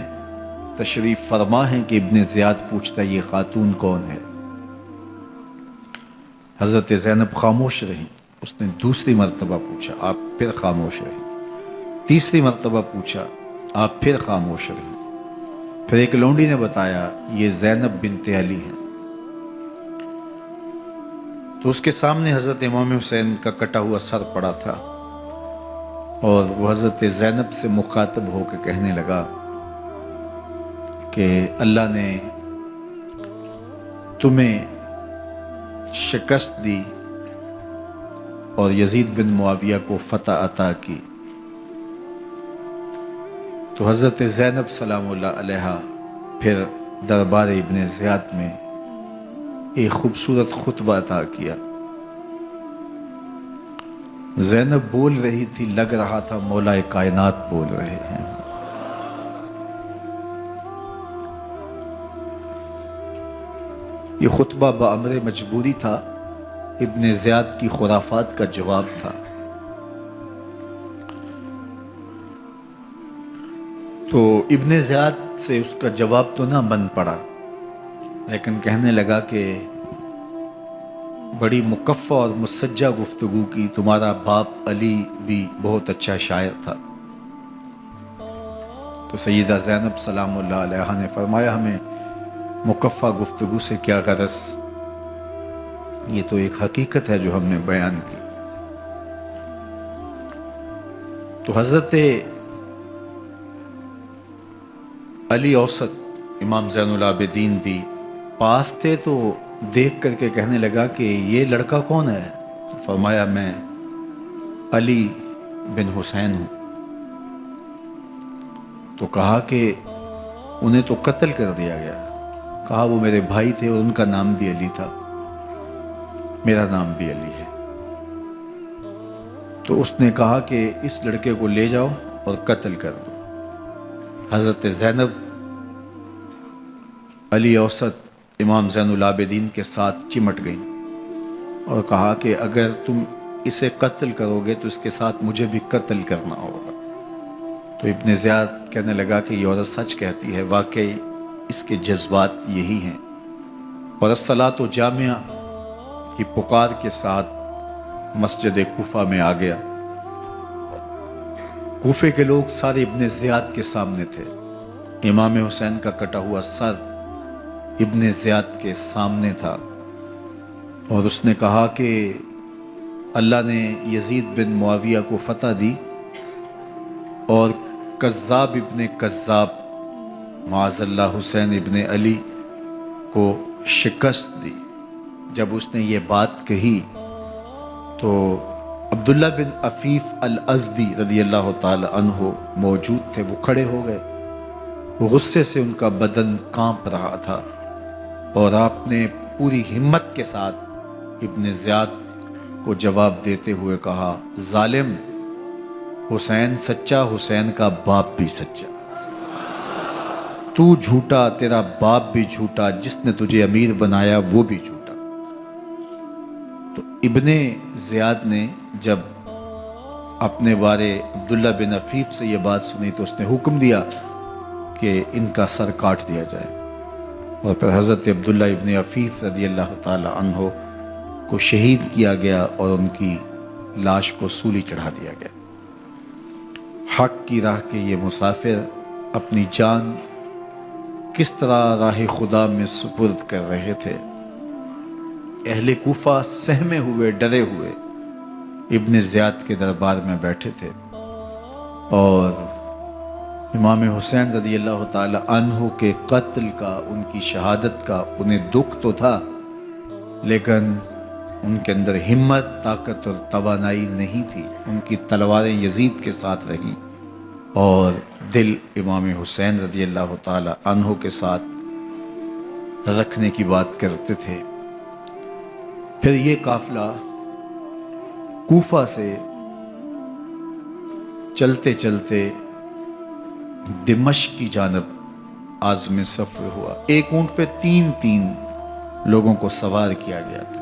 تشریف فرما ہے کہ ابن زیاد پوچھتا یہ خاتون کون ہے؟ حضرت زینب خاموش رہی۔ اس نے دوسری مرتبہ پوچھا، آپ پھر خاموش رہی۔ تیسری مرتبہ پوچھا، آپ پھر خاموش رہی۔ پھر ایک لونڈی نے بتایا یہ زینب بنت علی ہیں۔ تو اس کے سامنے حضرت امام حسین کا کٹا ہوا سر پڑا تھا اور وہ حضرت زینب سے مخاطب ہو کے کہنے لگا کہ اللہ نے تمہیں شکست دی اور یزید بن معاویہ کو فتح عطا کی۔ تو حضرت زینب سلام اللہ علیہا پھر دربار ابن زیاد میں ایک خوبصورت خطبہ عطا کیا۔ زینب بول رہی تھی، لگ رہا تھا مولا کائنات بول رہے ہیں۔ یہ خطبہ بامر مجبوری تھا، ابن زیاد کی خرافات کا جواب تھا۔ تو ابن زیاد سے اس کا جواب تو نہ بن پڑا، لیکن کہنے لگا کہ بڑی مکفہ اور مسجع گفتگو کی، تمہارا باپ علی بھی بہت اچھا شاعر تھا۔ تو سیدہ زینب سلام اللہ علیہا نے فرمایا ہمیں مکفہ گفتگو سے کیا غرض، یہ تو ایک حقیقت ہے جو ہم نے بیان کی۔ تو حضرت علی اوسط امام زین العابدین بھی پاس تھے، تو دیکھ کر کے کہنے لگا کہ یہ لڑکا کون ہے؟ تو فرمایا میں علی بن حسین ہوں۔ تو کہا کہ انہیں تو قتل کر دیا گیا۔ کہا وہ میرے بھائی تھے اور ان کا نام بھی علی تھا، میرا نام بھی علی ہے۔ تو اس نے کہا کہ اس لڑکے کو لے جاؤ اور قتل کر دو۔ حضرت زینب علی اوسط امام زین العابدین کے ساتھ چمٹ گئیں اور کہا کہ اگر تم اسے قتل کرو گے تو اس کے ساتھ مجھے بھی قتل کرنا ہوگا۔ تو ابن زیاد کہنے لگا کہ یہ عورت سچ کہتی ہے، واقعی اس کے جذبات یہی ہیں۔ اور الصلاۃ جامعہ کی پکار کے ساتھ مسجد کوفہ میں آ گیا۔ کوفے کے لوگ سارے ابن زیاد کے سامنے تھے۔ امام حسین کا کٹا ہوا سر ابن زیاد کے سامنے تھا اور اس نے کہا کہ اللہ نے یزید بن معاویہ کو فتح دی اور کذاب ابن کذاب معاذ اللہ حسین ابن علی کو شکست دی۔ جب اس نے یہ بات کہی تو عبداللہ بن عفیف الازدی رضی اللہ تعالی عنہ موجود تھے، وہ کھڑے ہو گئے۔ غصے سے ان کا بدن کانپ رہا تھا اور آپ نے پوری ہمت کے ساتھ ابن زیاد کو جواب دیتے ہوئے کہا، ظالم، حسین سچا، حسین کا باپ بھی سچا، تو جھوٹا، تیرا باپ بھی جھوٹا، جس نے تجھے امیر بنایا وہ بھی جھوٹا۔ تو ابن زیاد نے جب اپنے بارے عبداللہ بن عفیف سے یہ بات سنی تو اس نے حکم دیا کہ ان کا سر کاٹ دیا جائے، اور پھر حضرت عبداللہ ابن عفیف رضی اللہ تعالی عنہ کو شہید کیا گیا اور ان کی لاش کو سولی چڑھا دیا گیا۔ حق کی راہ کے یہ مسافر اپنی جان کس طرح راہ خدا میں سپرد کر رہے تھے۔ اہل کوفہ سہمے ہوئے، ڈرے ہوئے ابن زیاد کے دربار میں بیٹھے تھے اور امام حسین رضی اللہ تعالی عنہ کے قتل کا، ان کی شہادت کا انہیں دکھ تو تھا، لیکن ان کے اندر ہمت، طاقت اور توانائی نہیں تھی۔ ان کی تلواریں یزید کے ساتھ رہیں اور دل امام حسین رضی اللہ تعالی عنہ کے ساتھ رکھنے کی بات کرتے تھے۔ پھر یہ قافلہ کوفہ سے چلتے چلتے دمشق کی جانب عازم سفر ہوا۔ ایک اونٹ پہ تین لوگوں کو سوار کیا گیا تھا۔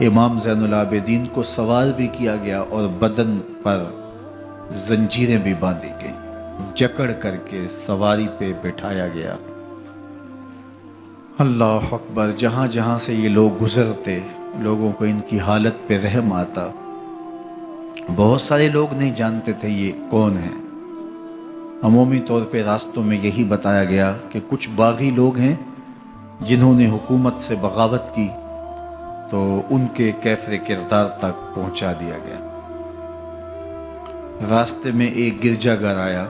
امام زین العابدین کو سوار بھی کیا گیا اور بدن پر زنجیریں بھی باندھی گئیں، جکڑ کر کے سواری پہ بٹھایا گیا۔ اللہ اکبر! جہاں جہاں سے یہ لوگ گزرتے، لوگوں کو ان کی حالت پہ رحم آتا۔ بہت سارے لوگ نہیں جانتے تھے یہ کون ہیں۔ عمومی طور پہ راستوں میں یہی بتایا گیا کہ کچھ باغی لوگ ہیں جنہوں نے حکومت سے بغاوت کی، تو ان کے کیفر کردار تک پہنچا دیا گیا۔ راستے میں ایک گرجا گھر آیا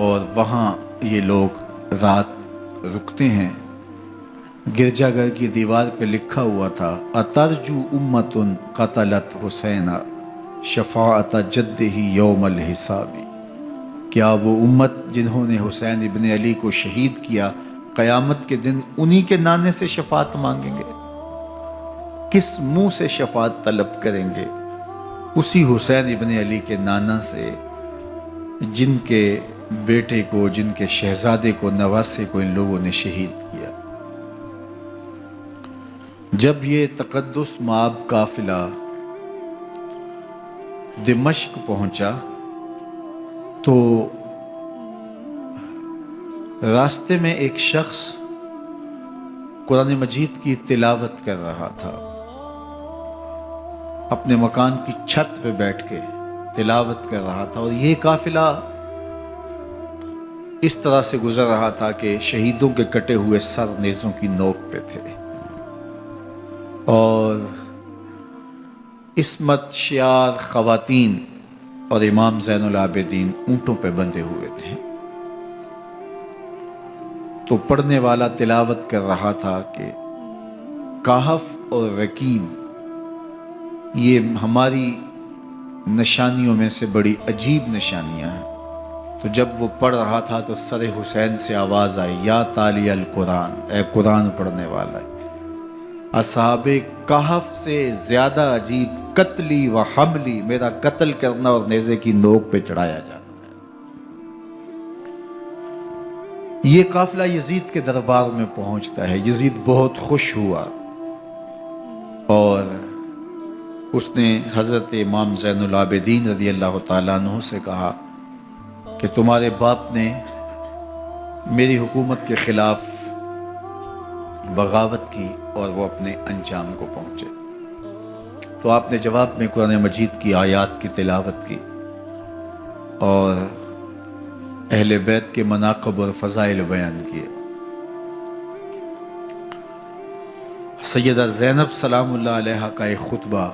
اور وہاں یہ لوگ رات رکتے ہیں۔ گرجا گھر کی دیوار پہ لکھا ہوا تھا: اترجو امت قتلت حسینا شفاعت جدہ یوم الحساب۔ کیا وہ امت جنہوں نے حسین ابن علی کو شہید کیا، قیامت کے دن انہی کے نانے سے شفاعت مانگیں گے؟ کس منہ سے شفاعت طلب کریں گے؟ اسی حسین ابن علی کے نانا سے، جن کے بیٹے کو، جن کے شہزادے کو، نواسے کو ان لوگوں نے شہید کیا۔ جب یہ تقدس مآب قافلہ دمشق پہنچا تو راستے میں ایک شخص قرآن مجید کی تلاوت کر رہا تھا، اپنے مکان کی چھت پہ بیٹھ کے تلاوت کر رہا تھا، اور یہ قافلہ اس طرح سے گزر رہا تھا کہ شہیدوں کے کٹے ہوئے سر نیزوں کی نوک پہ تھے، اور عصمت شیار خواتین اور امام زین العابدین اونٹوں پہ بندھے ہوئے تھے۔ تو پڑھنے والا تلاوت کر رہا تھا کہ کہف اور رقیم یہ ہماری نشانیوں میں سے بڑی عجیب نشانیاں ہیں۔ تو جب وہ پڑھ رہا تھا تو سر حسین سے آواز آئی: یا تالی القرآن، اے قرآن پڑھنے والا، اصحاب کہف سے زیادہ عجیب قتلی و حملی، میرا قتل کرنا اور نیزے کی نوک پہ چڑھایا جانا۔ یہ قافلہ یزید کے دربار میں پہنچتا ہے۔ یزید بہت خوش ہوا اور اس نے حضرت امام زین العابدین رضی اللہ تعالیٰ عنہ سے کہا کہ تمہارے باپ نے میری حکومت کے خلاف بغاوت کی اور وہ اپنے انجام کو پہنچے۔ تو آپ نے جواب میں قرآن مجید کی آیات کی تلاوت کی اور اہل بیت کے مناقب اور فضائل بیان کیے۔ سیدہ زینب سلام اللہ علیہا کا ایک خطبہ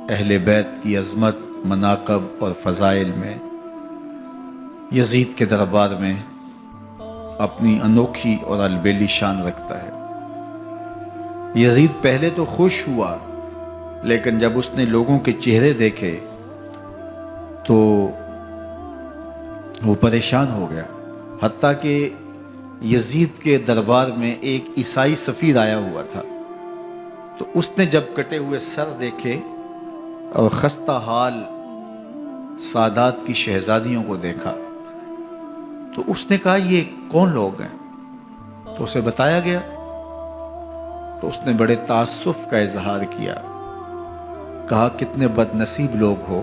اہل بیت کی عظمت، مناقب اور فضائل میں یزید کے دربار میں اپنی انوکھی اور البیلی شان رکھتا ہے۔ یزید پہلے تو خوش ہوا، لیکن جب اس نے لوگوں کے چہرے دیکھے تو وہ پریشان ہو گیا۔ حتیٰ کہ یزید کے دربار میں ایک عیسائی سفیر آیا ہوا تھا، تو اس نے جب کٹے ہوئے سر دیکھے اور خستہ حال سادات کی شہزادیوں کو دیکھا تو اس نے کہا یہ کون لوگ ہیں؟ تو اسے بتایا گیا، تو اس نے بڑے تاسف کا اظہار کیا، کہا کتنے بد نصیب لوگ ہو،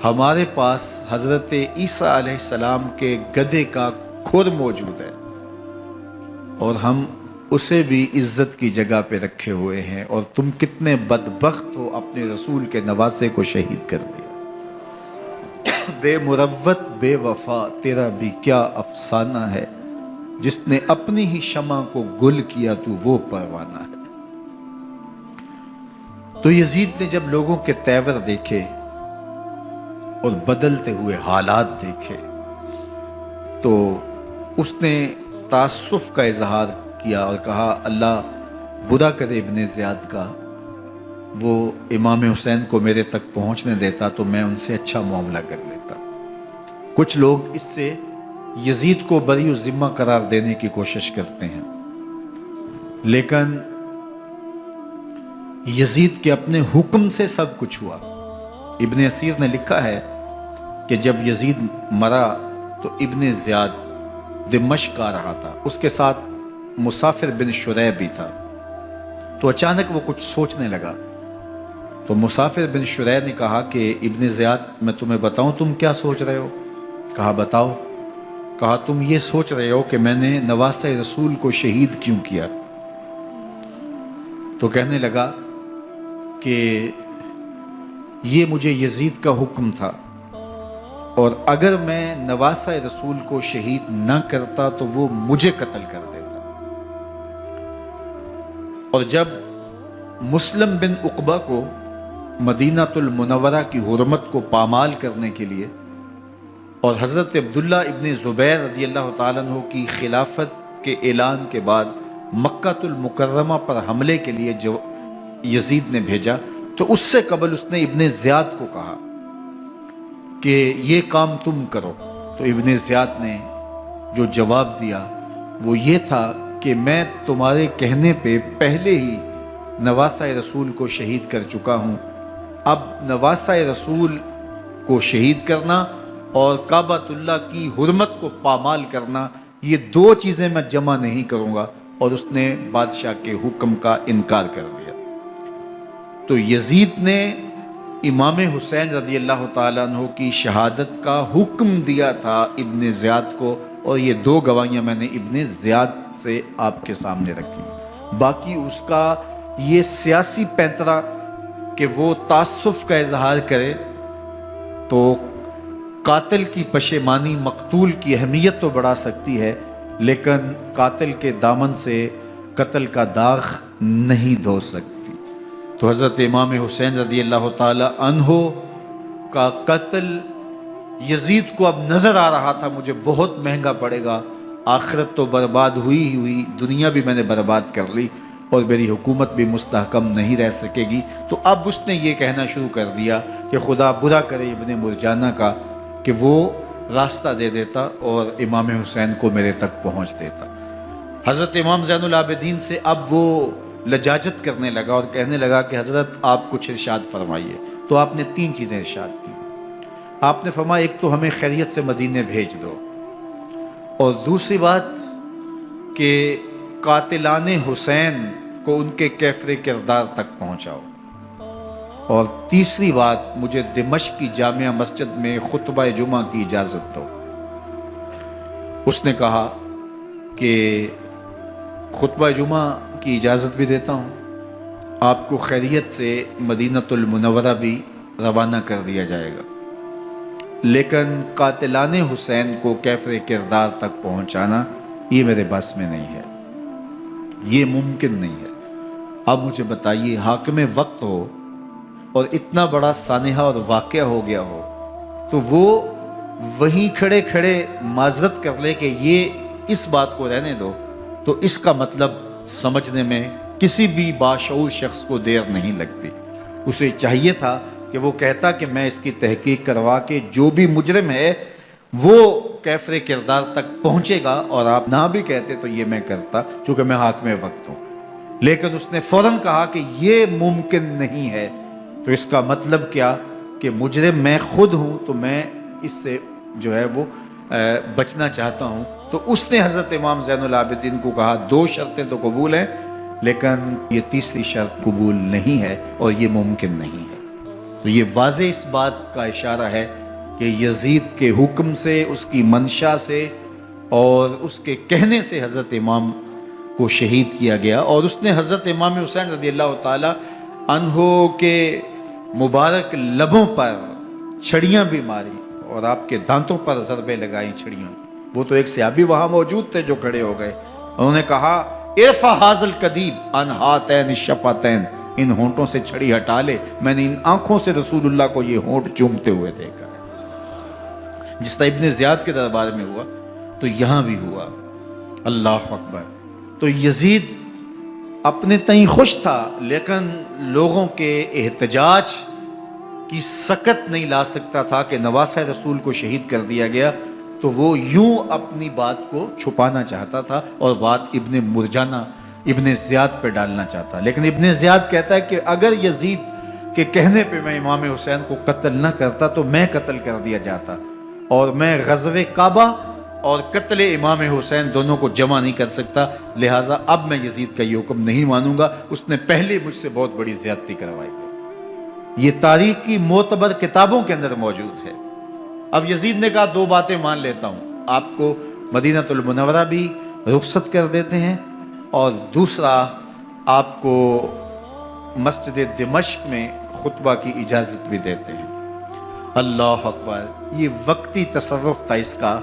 ہمارے پاس حضرت عیسیٰ علیہ السلام کے گدھے کا کھر موجود ہے اور ہم اسے بھی عزت کی جگہ پہ رکھے ہوئے ہیں، اور تم کتنے بدبخت ہو، اپنے رسول کے نواسے کو شہید کر دیا۔ بے مروت بے وفا تیرا بھی کیا افسانہ ہے، جس نے اپنی ہی شمع کو گل کیا تو وہ پروانہ ہے۔ تو یزید نے جب لوگوں کے تیور دیکھے اور بدلتے ہوئے حالات دیکھے تو اس نے تعصف کا اظہار کیا اور کہا اللہ برا کرے ابن زیاد کا، وہ امام حسین کو میرے تک پہنچنے دیتا تو میں ان سے اچھا معاملہ کر لیتا۔ کچھ لوگ اس سے یزید کو بری الذمہ قرار دینے کی کوشش کرتے ہیں، لیکن یزید کے اپنے حکم سے سب کچھ ہوا۔ ابن اسیر نے لکھا ہے کہ جب یزید مرا تو ابن زیاد دمشق آ رہا تھا، اس کے ساتھ مسافر بن شریح بھی تھا، تو اچانک وہ کچھ سوچنے لگا۔ تو مسافر بن شریح نے کہا کہ ابن زیاد میں تمہیں بتاؤں تم کیا سوچ رہے ہو؟ کہا بتاؤ۔ کہا تم یہ سوچ رہے ہو کہ میں نے نواسہ رسول کو شہید کیوں کیا؟ تو کہنے لگا کہ یہ مجھے یزید کا حکم تھا، اور اگر میں نواسہ رسول کو شہید نہ کرتا تو وہ مجھے قتل کر دیتا۔ اور جب مسلم بن عقبہ کو مدینہ المنورہ کی حرمت کو پامال کرنے کے لیے اور حضرت عبداللہ ابن زبیر رضی اللہ تعالیٰ عنہ کی خلافت کے اعلان کے بعد مکہ المکرمہ پر حملے کے لیے جو یزید نے بھیجا، تو اس سے قبل اس نے ابن زیاد کو کہا کہ یہ کام تم کرو۔ تو ابن زیاد نے جو جواب دیا وہ یہ تھا کہ میں تمہارے کہنے پہ پہلے ہی نواسہ رسول کو شہید کر چکا ہوں، اب نواسہ رسول کو شہید کرنا اور کعبۃ اللہ کی حرمت کو پامال کرنا، یہ دو چیزیں میں جمع نہیں کروں گا۔ اور اس نے بادشاہ کے حکم کا انکار کر دیا۔ تو یزید نے امام حسین رضی اللہ تعالیٰ عنہ کی شہادت کا حکم دیا تھا ابن زیاد کو، اور یہ دو گواہیاں میں نے ابن زیاد سے آپ کے سامنے رکھی۔ باقی اس کا یہ سیاسی پینترا کہ وہ تعصب کا اظہار کرے، تو قاتل کی پشیمانی مقتول کی اہمیت تو بڑھا سکتی ہے، لیکن قاتل کے دامن سے قتل کا داغ نہیں دھو سکتی۔ تو حضرت امام حسین رضی اللہ تعالی عنہ کا قتل یزید کو اب نظر آ رہا تھا مجھے بہت مہنگا پڑے گا، آخرت تو برباد ہوئی ہی ہوئی، دنیا بھی میں نے برباد کر لی اور میری حکومت بھی مستحکم نہیں رہ سکے گی۔ تو اب اس نے یہ کہنا شروع کر دیا کہ خدا برا کرے ابن مرجانہ کا کہ وہ راستہ دے دیتا اور امام حسین کو میرے تک پہنچ دیتا۔ حضرت امام زین العابدین سے اب وہ لجاجت کرنے لگا اور کہنے لگا کہ حضرت آپ کچھ ارشاد فرمائیے۔ تو آپ نے تین چیزیں ارشاد کی۔ آپ نے فرمایا ایک تو ہمیں خیریت سے مدینے بھیج دو، اور دوسری بات کہ قاتلان حسین کو ان کے کیفر کردار تک پہنچاؤ، اور تیسری بات مجھے دمشق کی جامعہ مسجد میں خطبہ جمعہ کی اجازت دو۔ اس نے کہا کہ خطبہ جمعہ کی اجازت بھی دیتا ہوں، آپ کو خیریت سے مدینہ المنورہ بھی روانہ کر دیا جائے گا، لیکن قاتلان حسین کو کیفر کردار تک پہنچانا یہ میرے بس میں نہیں ہے، یہ ممکن نہیں ہے۔ اب مجھے بتائیے، حاکم وقت ہو اور اتنا بڑا سانحہ اور واقعہ ہو گیا ہو تو وہ وہیں کھڑے کھڑے معذرت کر لے کہ یہ اس بات کو رہنے دو، تو اس کا مطلب سمجھنے میں کسی بھی باشعور شخص کو دیر نہیں لگتی۔ اسے چاہیے تھا کہ وہ کہتا کہ میں اس کی تحقیق کروا کے جو بھی مجرم ہے وہ کیفر کردار تک پہنچے گا، اور آپ نہ بھی کہتے تو یہ میں کرتا چونکہ میں حاکم وقت ہوں۔ لیکن اس نے فوراً کہا کہ یہ ممکن نہیں ہے، تو اس کا مطلب کیا کہ مجرم میں خود ہوں، تو میں اس سے جو ہے وہ بچنا چاہتا ہوں۔ تو اس نے حضرت امام زین العابدین کو کہا دو شرطیں تو قبول ہیں، لیکن یہ تیسری شرط قبول نہیں ہے اور یہ ممکن نہیں ہے۔ تو یہ واضح اس بات کا اشارہ ہے کہ یزید کے حکم سے، اس کی منشا سے اور اس کے کہنے سے حضرت امام کو شہید کیا گیا، اور اس نے حضرت امام حسین رضی اللہ تعالی عنہ کے مبارک لبوں پر چھڑیاں بھی ماری اور آپ کے دانتوں پر ضربیں لگائیں چھڑیوں۔ وہ تو ایک صحابی وہاں موجود تھے جو کھڑے ہو گئے، انہوں نے کہا ارفع ھذا القدیب عن ھاتین الشفتین، ان ہونٹوں سے چھڑی ہٹا لے، میں نے ان آنکھوں سے رسول اللہ کو یہ ہونٹ چومتے ہوئے دیکھا ہے۔ جس طرح ابن زیاد کے دربار میں ہوا تو یہاں بھی ہوا۔ اللہ اکبر۔ تو یزید اپنے تئیں خوش تھا، لیکن لوگوں کے احتجاج کی سکت نہیں لا سکتا تھا کہ نواسہ رسول کو شہید کر دیا گیا، تو وہ یوں اپنی بات کو چھپانا چاہتا تھا اور بات ابن مرجانہ ابن زیاد پہ ڈالنا چاہتا۔ لیکن ابن زیاد کہتا ہے کہ اگر یزید کے کہنے پہ میں امام حسین کو قتل نہ کرتا تو میں قتل کر دیا جاتا، اور میں غزوہ کعبہ اور قتل امام حسین دونوں کو جمع نہیں کر سکتا، لہٰذا اب میں یزید کا یہ حکم نہیں مانوں گا، اس نے پہلے مجھ سے بہت بڑی زیادتی کروائی ہے۔ یہ تاریخ کی معتبر کتابوں کے اندر موجود ہے۔ اب یزید نے کہا دو باتیں مان لیتا ہوں، آپ کو مدینہ المنورہ بھی رخصت کر دیتے ہیں، اور دوسرا آپ کو مسجد دمشق میں خطبہ کی اجازت بھی دیتے ہیں۔ اللہ اکبر۔ یہ وقتی تصرف تھا اس کا،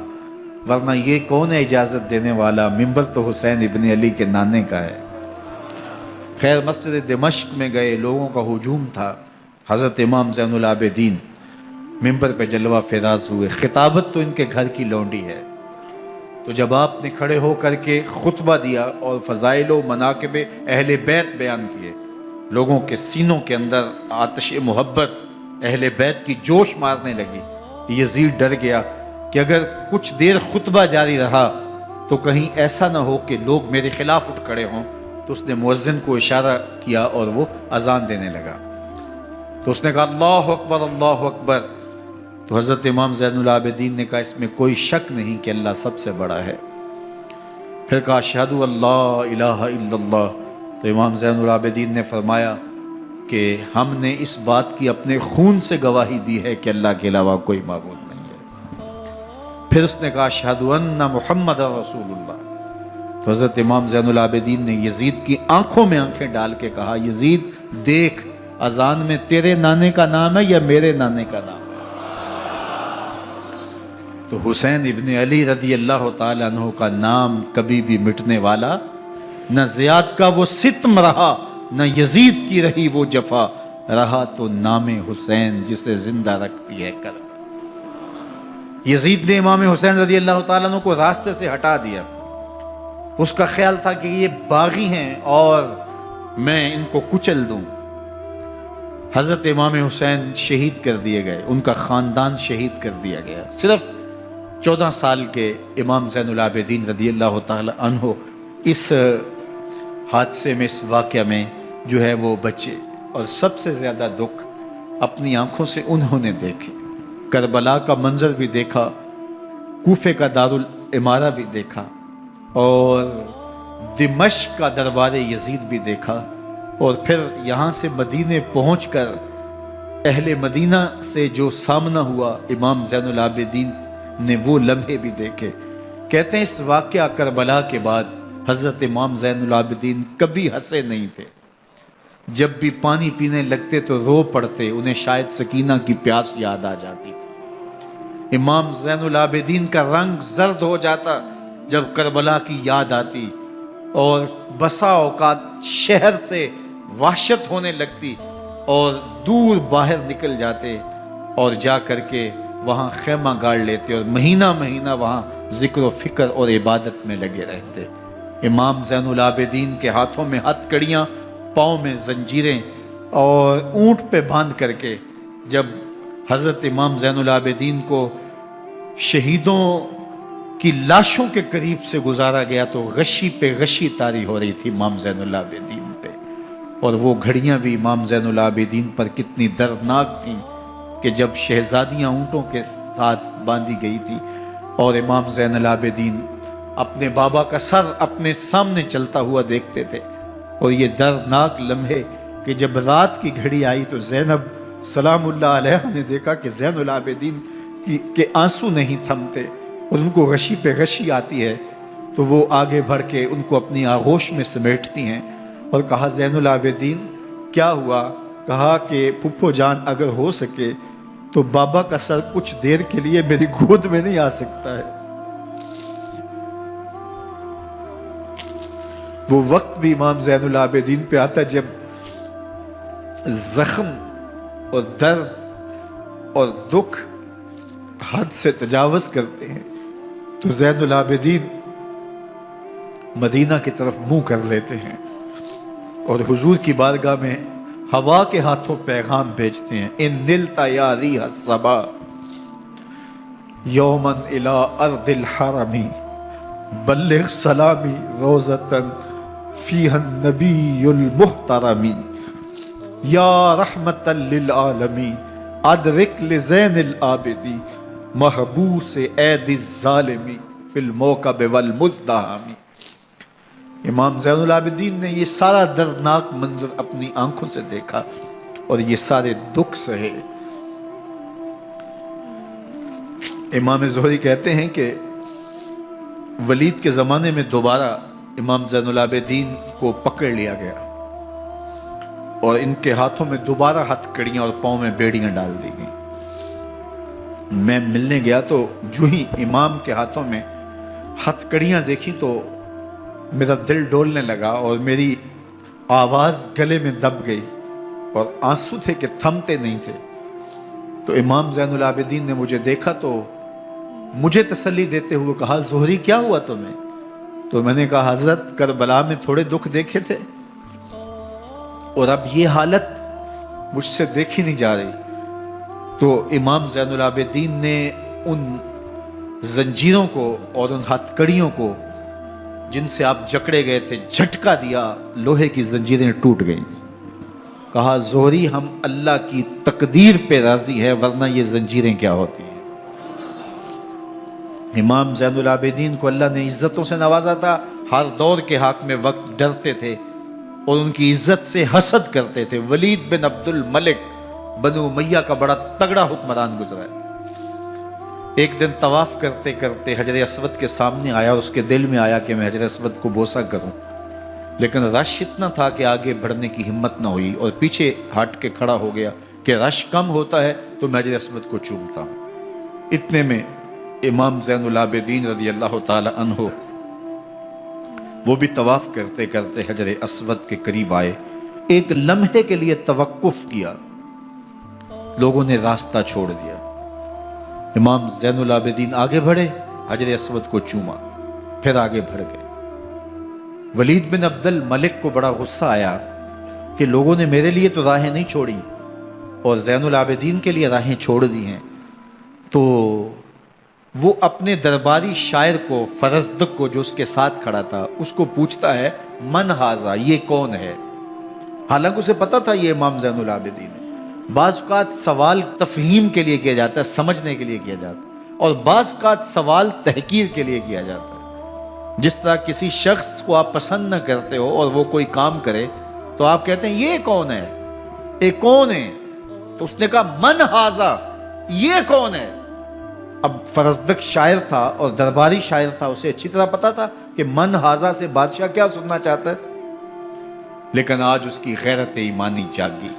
ورنہ یہ کون ہے اجازت دینے والا؟ ممبر تو حسین ابن علی کے نانے کا ہے۔ خیر، مسجد دمشق میں گئے، لوگوں کا ہجوم تھا، حضرت امام زین العابدین ممبر پہ جلوہ فراز ہوئے۔ خطابت تو ان کے گھر کی لونڈی ہے، تو جب آپ نے کھڑے ہو کر کے خطبہ دیا اور فضائل و مناقب اہل بیت بیان کیے، لوگوں کے سینوں کے اندر آتش محبت اہل بیت کی جوش مارنے لگی۔ یزید ڈر گیا کہ اگر کچھ دیر خطبہ جاری رہا تو کہیں ایسا نہ ہو کہ لوگ میرے خلاف اٹھ کھڑے ہوں، تو اس نے مؤذن کو اشارہ کیا اور وہ اذان دینے لگا۔ تو اس نے کہا اللہ اکبر اللہ اکبر، تو حضرت امام زین العابدین نے کہا اس میں کوئی شک نہیں کہ اللہ سب سے بڑا ہے۔ پھر کہا اشہد اللہ الہ الا اللہ، تو امام زین العابدین نے فرمایا کہ ہم نے اس بات کی اپنے خون سے گواہی دی ہے کہ اللہ کے علاوہ کوئی معبود نہیں ہے۔ پھر اس نے کہا اشہد ان محمد رسول اللہ، تو حضرت امام زین العابدین نے یزید کی آنکھوں میں آنکھیں ڈال کے کہا یزید دیکھ، اذان میں تیرے نانے کا نام ہے یا میرے نانے کا نام ہے؟ تو حسین ابن علی رضی اللہ تعالیٰ عنہ کا نام کبھی بھی مٹنے والا نہ زیاد کا وہ ستم رہا، نہ یزید کی رہی وہ جفا، رہا تو نام حسین جسے زندہ رکھتی ہے کر۔ یزید نے امام حسین رضی اللہ تعالیٰ عنہ کو راستے سے ہٹا دیا۔ اس کا خیال تھا کہ یہ باغی ہیں اور میں ان کو کچل دوں۔ حضرت امام حسین شہید کر دیے گئے، ان کا خاندان شہید کر دیا گیا۔ صرف 14 سال کے امام زین العابدین رضی اللہ تعالی عنہ اس حادثے میں، اس واقعہ میں جو ہے وہ بچے، اور سب سے زیادہ دکھ اپنی آنکھوں سے انہوں نے دیکھے۔ کربلا کا منظر بھی دیکھا، کوفے کا دارالامارہ بھی دیکھا، اور دمشق کا دربار یزید بھی دیکھا، اور پھر یہاں سے مدینے پہنچ کر اہل مدینہ سے جو سامنا ہوا امام زین العابدین نے وہ لمحے بھی دیکھے۔ کہتے ہیں اس واقعہ کربلا کے بعد حضرت امام زین العابدین کبھی ہنسے نہیں تھے۔ جب بھی پانی پینے لگتے تو رو پڑتے، انہیں شاید سکینہ کی پیاس یاد آ جاتی تھی۔ امام زین العابدین کا رنگ زرد ہو جاتا جب کربلا کی یاد آتی، اور بسا اوقات شہر سے وحشت ہونے لگتی اور دور باہر نکل جاتے اور جا کر کے وہاں خیمہ گاڑ لیتے اور مہینہ مہینہ وہاں ذکر و فکر اور عبادت میں لگے رہتے۔ امام زین العابدین کے ہاتھوں میں ہتھ کڑیاں، پاؤں میں زنجیریں، اور اونٹ پہ باندھ کر کے جب حضرت امام زین العابدین کو شہیدوں کی لاشوں کے قریب سے گزارا گیا تو غشی پہ غشی طاری ہو رہی تھی امام زین العابدین پہ، اور وہ گھڑیاں بھی امام زین العابدین پر کتنی دردناک تھیں کہ جب شہزادیاں اونٹوں کے ساتھ باندھی گئی تھی اور امام زین العابدین اپنے بابا کا سر اپنے سامنے چلتا ہوا دیکھتے تھے، اور یہ دردناک لمحے کہ جب رات کی گھڑی آئی تو زینب سلام اللہ علیہ نے دیکھا کہ زین العابدین کے آنسو نہیں تھمتے اور ان کو غشی پہ غشی آتی ہے، تو وہ آگے بڑھ کے ان کو اپنی آغوش میں سمیٹتی ہیں اور کہا زین العابدین کیا ہوا؟ کہا کہ پھپھو جان اگر ہو سکے تو بابا کا سر کچھ دیر کے لیے میری گود میں نہیں آ سکتا ہے۔ وہ وقت بھی امام زین العابدین پہ آتا جب زخم اور درد اور دکھ حد سے تجاوز کرتے ہیں تو زین العابدین مدینہ کی طرف منہ کر لیتے ہیں اور حضور کی بارگاہ میں ہوا کے ہاتھوں پیغام بھیجتے ہیں، ان نلت یا ریح الصبا یوما الی ارض الحرم بلغ سلامی روزتن فیہا النبی المحترم یا رحمتا للعالمین ادرک لزین العابدی محبوس عید الظالمی فی الموکب والمزدحم۔ امام زین العابدین نے یہ سارا دردناک منظر اپنی آنکھوں سے دیکھا اور یہ سارے دکھ سہے۔ امام زہری کہتے ہیں کہ ولید کے زمانے میں دوبارہ امام زین العابدین کو پکڑ لیا گیا اور ان کے ہاتھوں میں دوبارہ ہتھ کڑیاں اور پاؤں میں بیڑیاں ڈال دی گئیں۔ میں ملنے گیا تو جو ہی امام کے ہاتھوں میں ہتھ کڑیاں دیکھی تو میرا دل ڈولنے لگا اور میری آواز گلے میں دب گئی اور آنسو تھے کہ تھمتے نہیں تھے۔ تو امام زین العابدین نے مجھے دیکھا تو مجھے تسلی دیتے ہوئے کہا، زہری کیا ہوا تمہیں؟ تو میں نے کہا، حضرت کربلا میں تھوڑے دکھ دیکھے تھے اور اب یہ حالت مجھ سے دیکھی نہیں جا رہی۔ تو امام زین العابدین نے ان زنجیروں کو اور ان ہتھ کڑیوں کو جن سے آپ جکڑے گئے تھے جھٹکا دیا، لوہے کی زنجیریں ٹوٹ گئیں۔ کہا، زہری ہم اللہ کی تقدیر پہ راضی ہے ورنہ یہ زنجیریں کیا ہوتی ہیں۔ امام زین العابدین کو اللہ نے عزتوں سے نوازا تھا، ہر دور کے حاکم وقت ڈرتے تھے اور ان کی عزت سے حسد کرتے تھے۔ ولید بن عبد الملک بنو امیہ کا بڑا تگڑا حکمران گزرا ہے۔ ایک دن طواف کرتے کرتے حجر اسود کے سامنے آیا اور اس کے دل میں آیا کہ میں حجر اسود کو بوسہ کروں، لیکن رش اتنا تھا کہ آگے بڑھنے کی ہمت نہ ہوئی اور پیچھے ہٹ کے کھڑا ہو گیا کہ رش کم ہوتا ہے تو میں حجر اسود کو چومتا ہوں۔ اتنے میں امام زین العابدین رضی اللہ تعالی عنہ وہ بھی طواف کرتے کرتے حجر اسود کے قریب آئے، ایک لمحے کے لیے توقف کیا، لوگوں نے راستہ چھوڑ دیا۔ امام زین العابدین آگے بڑھے، حجر اسود کو چوما، پھر آگے بڑھ گئے۔ ولید بن عبد الملک کو بڑا غصہ آیا کہ لوگوں نے میرے لیے تو راہیں نہیں چھوڑی اور زین العابدین کے لیے راہیں چھوڑ دی ہیں۔ تو وہ اپنے درباری شاعر کو، فرزدق کو جو اس کے ساتھ کھڑا تھا، اس کو پوچھتا ہے، من ھذا، یہ کون ہے؟ حالانکہ اسے پتا تھا یہ امام زین العابدین ہے۔ بعض اوقات سوال تفہیم کے لیے کیا جاتا ہے، سمجھنے کے لیے کیا جاتا ہے، اور بعض اوقات سوال تحقیر کے لیے کیا جاتا ہے۔ جس طرح کسی شخص کو آپ پسند نہ کرتے ہو اور وہ کوئی کام کرے تو آپ کہتے ہیں یہ کون ہے، یہ کون ہے؟ تو اس نے کہا، من ھذا، یہ کون ہے؟ اب فرزدق شاعر تھا اور درباری شاعر تھا، اسے اچھی طرح پتا تھا کہ من ھذا سے بادشاہ کیا سننا چاہتا ہے، لیکن آج اس کی غیرت ایمانی جاگی۔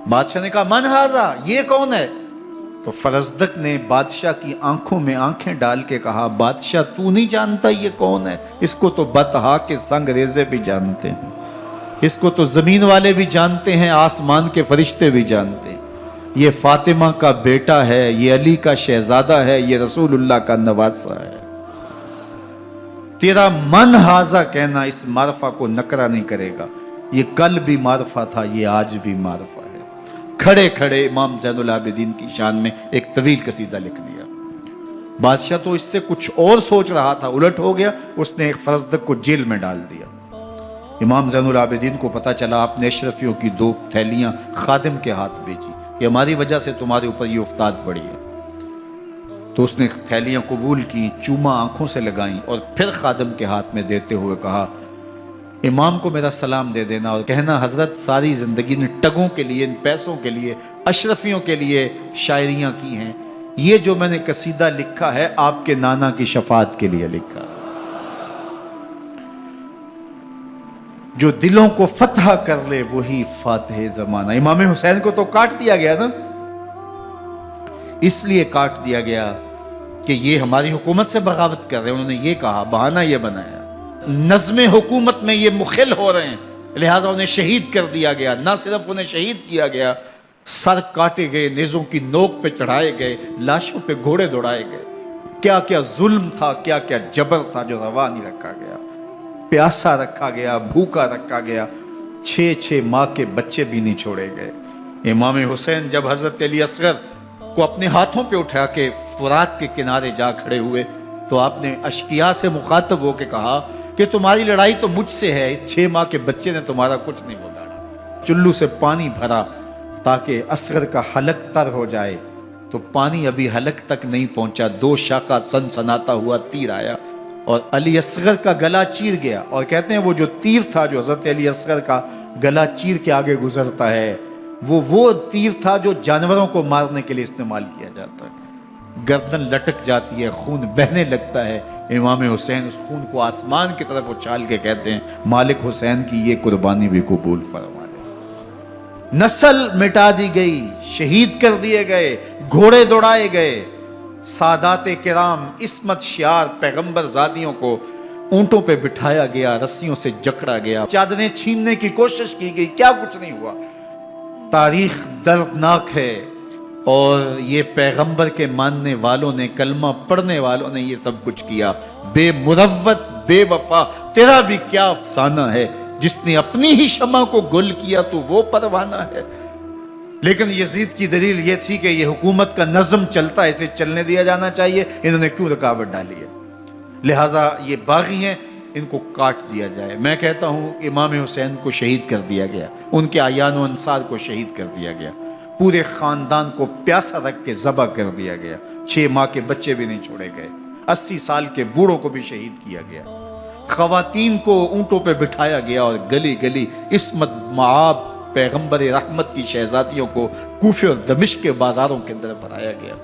بادشاہ نے کہا، من ھذا، یہ کون ہے؟ تو فرزدق نے بادشاہ کی آنکھوں میں آنکھیں ڈال کے کہا، بادشاہ تو نہیں جانتا یہ کون ہے؟ اس کو تو بطحا کے سنگ ریزے بھی جانتے ہیں، اس کو تو زمین والے بھی جانتے ہیں، آسمان کے فرشتے بھی جانتے ہیں۔ یہ فاطمہ کا بیٹا ہے، یہ علی کا شہزادہ ہے، یہ رسول اللہ کا نواسہ ہے۔ تیرا من ھذا کہنا اس معرفہ کو نکرا نہیں کرے گا، یہ کل بھی معرفہ تھا، یہ آج بھی معرفہ ہے۔ کھڑے کھڑے امام زین العابدین کی شان میں ایک طویل قصیدہ لکھ دیا۔ بادشاہ تو اس سے کچھ اور سوچ رہا تھا، الٹ ہو گیا، اس نے ایک فرزدق کو جیل میں ڈال دیا۔ امام زین العابدین کو پتا چلا، آپ نے اشرفیوں کی 2 تھیلیاں خادم کے ہاتھ بھیجی کہ ہماری وجہ سے تمہارے اوپر یہ افتاد پڑی ہے۔ تو اس نے تھیلیاں قبول کی، چوما آنکھوں سے لگائیں اور پھر خادم کے ہاتھ میں دیتے ہوئے کہا، امام کو میرا سلام دے دینا اور کہنا، حضرت ساری زندگی نے ٹگوں کے لیے، ان پیسوں کے لیے، اشرفیوں کے لیے شاعریاں کی ہیں، یہ جو میں نے قصیدہ لکھا ہے آپ کے نانا کی شفاعت کے لیے لکھا، جو دلوں کو فتح کر لے وہی فاتح زمانہ۔ امام حسین کو تو کاٹ دیا گیا نا، اس لیے کاٹ دیا گیا کہ یہ ہماری حکومت سے بغاوت کر رہے ہیں، انہوں نے یہ کہا، بہانہ یہ بنایا، نظم حکومت میں یہ مخل ہو رہے ہیں، لہٰذا انہیں شہید کر دیا گیا۔ نہ صرف انہیں شہید کیا گیا، سر کاٹے گئے، نیزوں کی نوک پہ چڑھائے گئے، لاشوں پہ گھوڑے دوڑائے گئے. کیا کیا ظلم تھا، کیا کیا جبر تھا جو روا نہیں رکھا گیا. پیاسا رکھا گیا، بھوکا رکھا گیا، 6 ماہ کے بچے بھی نہیں چھوڑے گئے. امام حسین جب حضرت علی اصغر کو اپنے ہاتھوں پہ اٹھا کے فرات کے کنارے جا کھڑے ہوئے تو آپ نے اشقیاء سے مخاطب ہو کے کہا کہ تمہاری لڑائی تو مجھ سے ہے، اس 6 ماہ کے بچے نے تمہارا کچھ نہیں بگاڑا. چلو سے پانی بھرا تاکہ اصغر کا حلق تر ہو جائے، تو پانی ابھی حلق تک نہیں پہنچا، 2 شاخہ سنسناتا ہوا تیر آیا اور علی اصغر کا گلا چیر گیا. اور کہتے ہیں وہ جو تیر تھا جو حضرت علی اصغر کا گلا چیر کے آگے گزرتا ہے، وہ تیر تھا جو جانوروں کو مارنے کے لیے استعمال کیا جاتا ہے. گردن لٹک جاتی ہے، خون بہنے لگتا ہے. امام حسین اس خون کو آسمان کی طرف اچھال کے کہتے ہیں مالک حسین کی یہ قربانی بھی قبول فرما لے. نسل مٹا دی گئی، شہید کر دیے گئے، گھوڑے دوڑائے گئے. سادات کرام، عصمت شعار پیغمبر زادیوں کو اونٹوں پہ بٹھایا گیا، رسیوں سے جکڑا گیا، چادریں چھیننے کی کوشش کی گئی، کیا کچھ نہیں ہوا. تاریخ دردناک ہے، اور یہ پیغمبر کے ماننے والوں نے، کلمہ پڑھنے والوں نے یہ سب کچھ کیا. بے مروت، بے وفا، تیرا بھی کیا افسانہ ہے. جس نے اپنی ہی شمع کو گل کیا تو وہ پروانہ ہے. لیکن یزید کی دلیل یہ تھی کہ یہ حکومت کا نظم چلتا ہے، اسے چلنے دیا جانا چاہیے، انہوں نے کیوں رکاوٹ ڈالی ہے، لہٰذا یہ باغی ہیں، ان کو کاٹ دیا جائے. میں کہتا ہوں امام حسین کو شہید کر دیا گیا، ان کے اعیان و انصار کو شہید کر دیا گیا، پورے خاندان کو پیاسا رکھ کے ذبح کر دیا گیا، 6 ماہ کے بچے بھی نہیں چھوڑے گئے، 80 سال کے بوڑھوں کو بھی شہید کیا گیا، خواتین کو اونٹوں پہ بٹھایا گیا اور گلی گلی عصمت معاب پیغمبر رحمت کی شہزادیوں کو کوفے اور دمشق کے بازاروں کے اندر بھرایا گیا.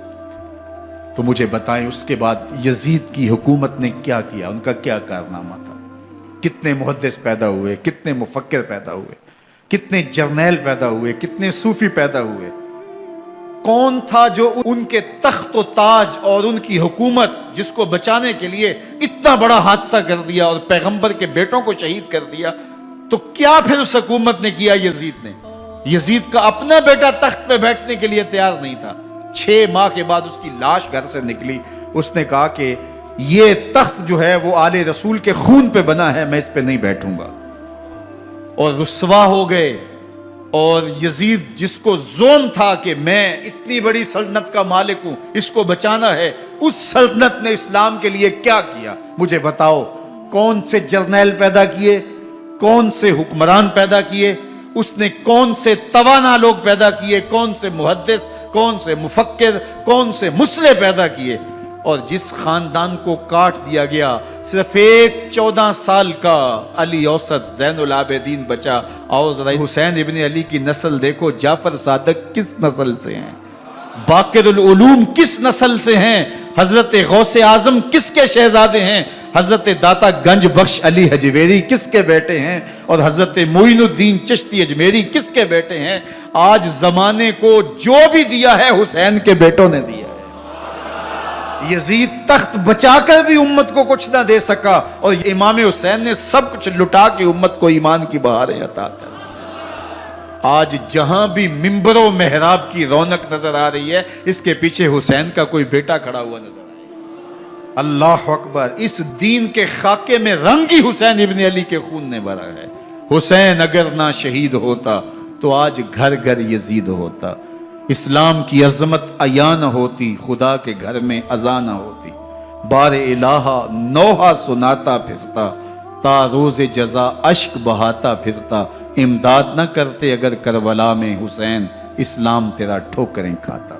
تو مجھے بتائیں اس کے بعد یزید کی حکومت نے کیا کیا، ان کا کیا کارنامہ تھا؟ کتنے محدث پیدا ہوئے، کتنے مفکر پیدا ہوئے، کتنے جرنیل پیدا ہوئے، کتنے صوفی پیدا ہوئے. کون تھا جو ان کے تخت و تاج اور ان کی حکومت جس کو بچانے کے لیے اتنا بڑا حادثہ کر دیا اور پیغمبر کے بیٹوں کو شہید کر دیا؟ تو کیا پھر اس حکومت نے کیا یزید نے؟ یزید کا اپنا بیٹا تخت پہ بیٹھنے کے لیے تیار نہیں تھا. 6 ماہ کے بعد اس کی لاش گھر سے نکلی، اس نے کہا کہ یہ تخت جو ہے وہ آل رسول کے خون پہ بنا ہے، میں اس پہ نہیں بیٹھوں گا. اور رسوا ہو گئے. اور یزید جس کو زوم تھا کہ میں اتنی بڑی سلطنت کا مالک ہوں، اس کو بچانا ہے، اس سلطنت نے اسلام کے لیے کیا کیا؟ مجھے بتاؤ، کون سے جرنیل پیدا کیے، کون سے حکمران پیدا کیے، اس نے کون سے توانا لوگ پیدا کیے، کون سے محدث، کون سے مفکر، کون سے مسلح پیدا کیے. اور جس خاندان کو کاٹ دیا گیا، صرف ایک 14 سال کا علی اوسط زین العابدین بچا. اور ذرا حسین ابن علی کی نسل دیکھو، جعفر صادق کس نسل سے ہیں، باقر العلوم کس نسل سے ہیں، حضرت غوث اعظم کس کے شہزادے ہیں، حضرت داتا گنج بخش علی حجویری کس کے بیٹے ہیں، اور حضرت معین الدین چشتی اجمیری کس کے بیٹے ہیں. آج زمانے کو جو بھی دیا ہے حسین کے بیٹوں نے دیا ہے. یزید تخت بچا کر بھی امت کو کچھ نہ دے سکا، اور امام حسین نے سب کچھ لٹا کے امت کو ایمان کی بہاریں عطا کر. آج جہاں بھی ممبر و محراب کی رونق نظر آ رہی ہے، اس کے پیچھے حسین کا کوئی بیٹا کھڑا ہوا نظر آ رہا ہے. اللہ اکبر. اس دین کے خاکے میں رنگ ہی حسین ابن علی کے خون نے بھرا ہے. حسین اگر نہ شہید ہوتا تو آج گھر گھر یزید ہوتا. اسلام کی عظمت عیاں نہ ہوتی، خدا کے گھر میں اذان نہ ہوتی. بار الہا نوحہ سناتا پھرتا، تا روز جزا اشک بہاتا پھرتا. امداد نہ کرتے اگر کربلا میں حسین، اسلام تیرا ٹھوکریں کھاتا.